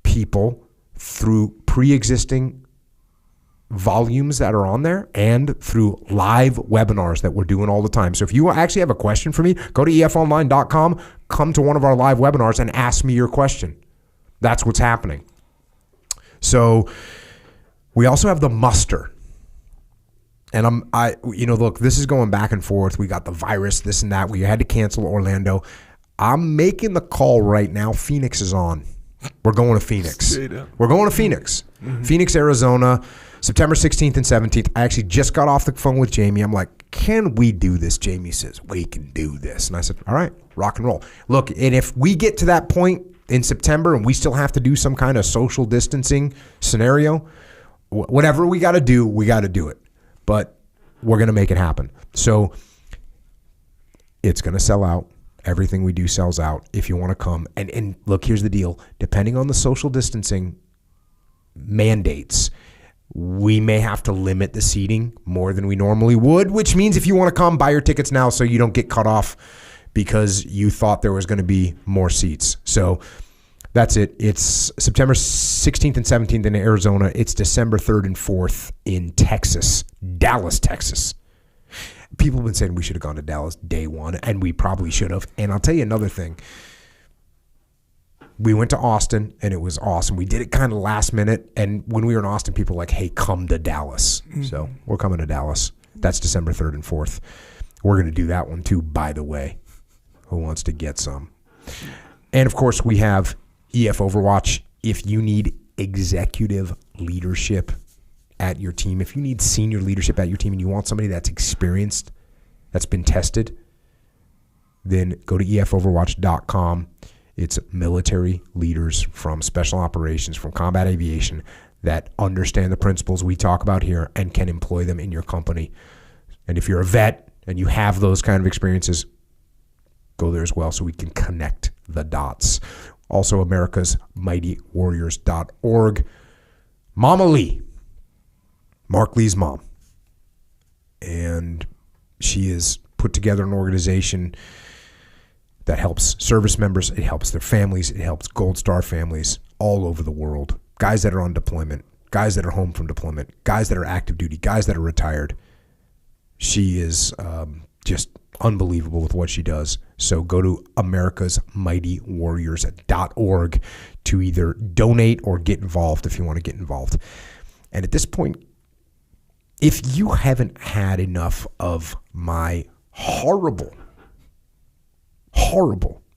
people through pre-existing volumes that are on there and through live webinars that we're doing all the time. So if you actually have a question for me, go to efonline.com, come to one of our live webinars and ask me your question. That's what's happening. So we also have the muster. And look, this is going back and forth. We got the virus, this and that. We had to cancel Orlando. I'm making the call right now. Phoenix is on. We're going to Phoenix. We're going to Phoenix. Phoenix, Arizona, September 16th and 17th. I actually just got off the phone with Jamie. I'm like, can we do this? Jamie says, we can do this. And I said, all right, rock and roll. Look, and if we get to that point in September and we still have to do some kind of social distancing scenario, whatever we got to do it. But we're going to make it happen. So it's going to sell out. Everything we do sells out if you want to come. And look, here's the deal. Depending on the social distancing mandates, we may have to limit the seating more than we normally would, which means if you want to come, buy your tickets now so you don't get cut off because you thought there was going to be more seats. So that's it. It's September 16th and 17th in Arizona. It's December 3rd and 4th in Texas, Dallas, Texas. People have been saying we should have gone to Dallas day one, and we probably should have. And I'll tell you another thing. We went to Austin, and it was awesome. We did it kind of last minute, and when we were in Austin, people were like, hey, come to Dallas. Mm-hmm. So we're coming to Dallas. That's December 3rd and 4th. We're going to do that one, too, by the way. Who wants to get some? And, of course, we have EF Overwatch. If you need executive leadership at your team, if you need senior leadership at your team and you want somebody that's experienced, that's been tested, then go to efoverwatch.com. It's military leaders from special operations, from combat aviation, that understand the principles we talk about here and can employ them in your company. And if you're a vet and you have those kind of experiences, go there as well so we can connect the dots. Also, americasmightywarriors.org. Mama Lee, Mark Lee's mom. And she has put together an organization that helps service members. It helps their families. It helps Gold Star families all over the world. Guys that are on deployment, guys that are home from deployment, guys that are active duty, guys that are retired. She is just unbelievable with what she does. So go to americasmightywarriors.org to either donate or get involved if you want to get involved. And at this point, if you haven't had enough of my horrible,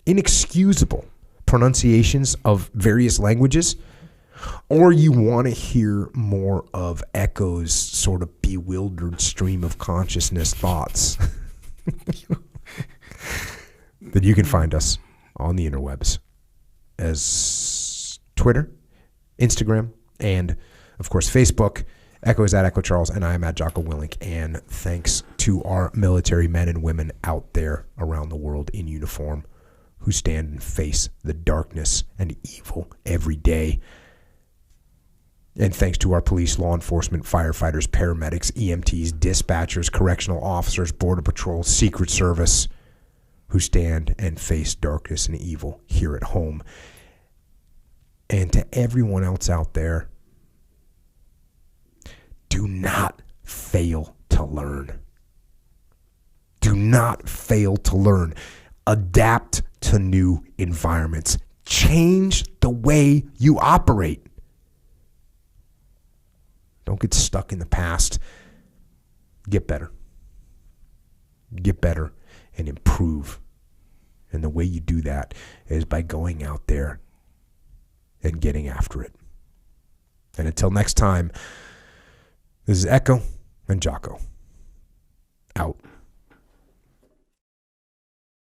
inexcusable pronunciations of various languages, or you want to hear more of Echo's sort of bewildered stream of consciousness thoughts, then you can find us on the interwebs as Twitter, Instagram, and, of course, Facebook. Echo is at Echo Charles, and I am at Jocko Willink. And thanks to our military men and women out there around the world in uniform who stand and face the darkness and evil every day. And thanks to our police, law enforcement, firefighters, paramedics, EMTs, dispatchers, correctional officers, Border Patrol, Secret Service, who stand and face darkness and evil here at home. And to everyone else out there, do not fail to learn. Do not fail to learn. Adapt to new environments. Change the way you operate. Don't get stuck in the past. Get better. Get better and improve. And the way you do that is by going out there and getting after it. And until next time, this is Echo and Jocko. Out.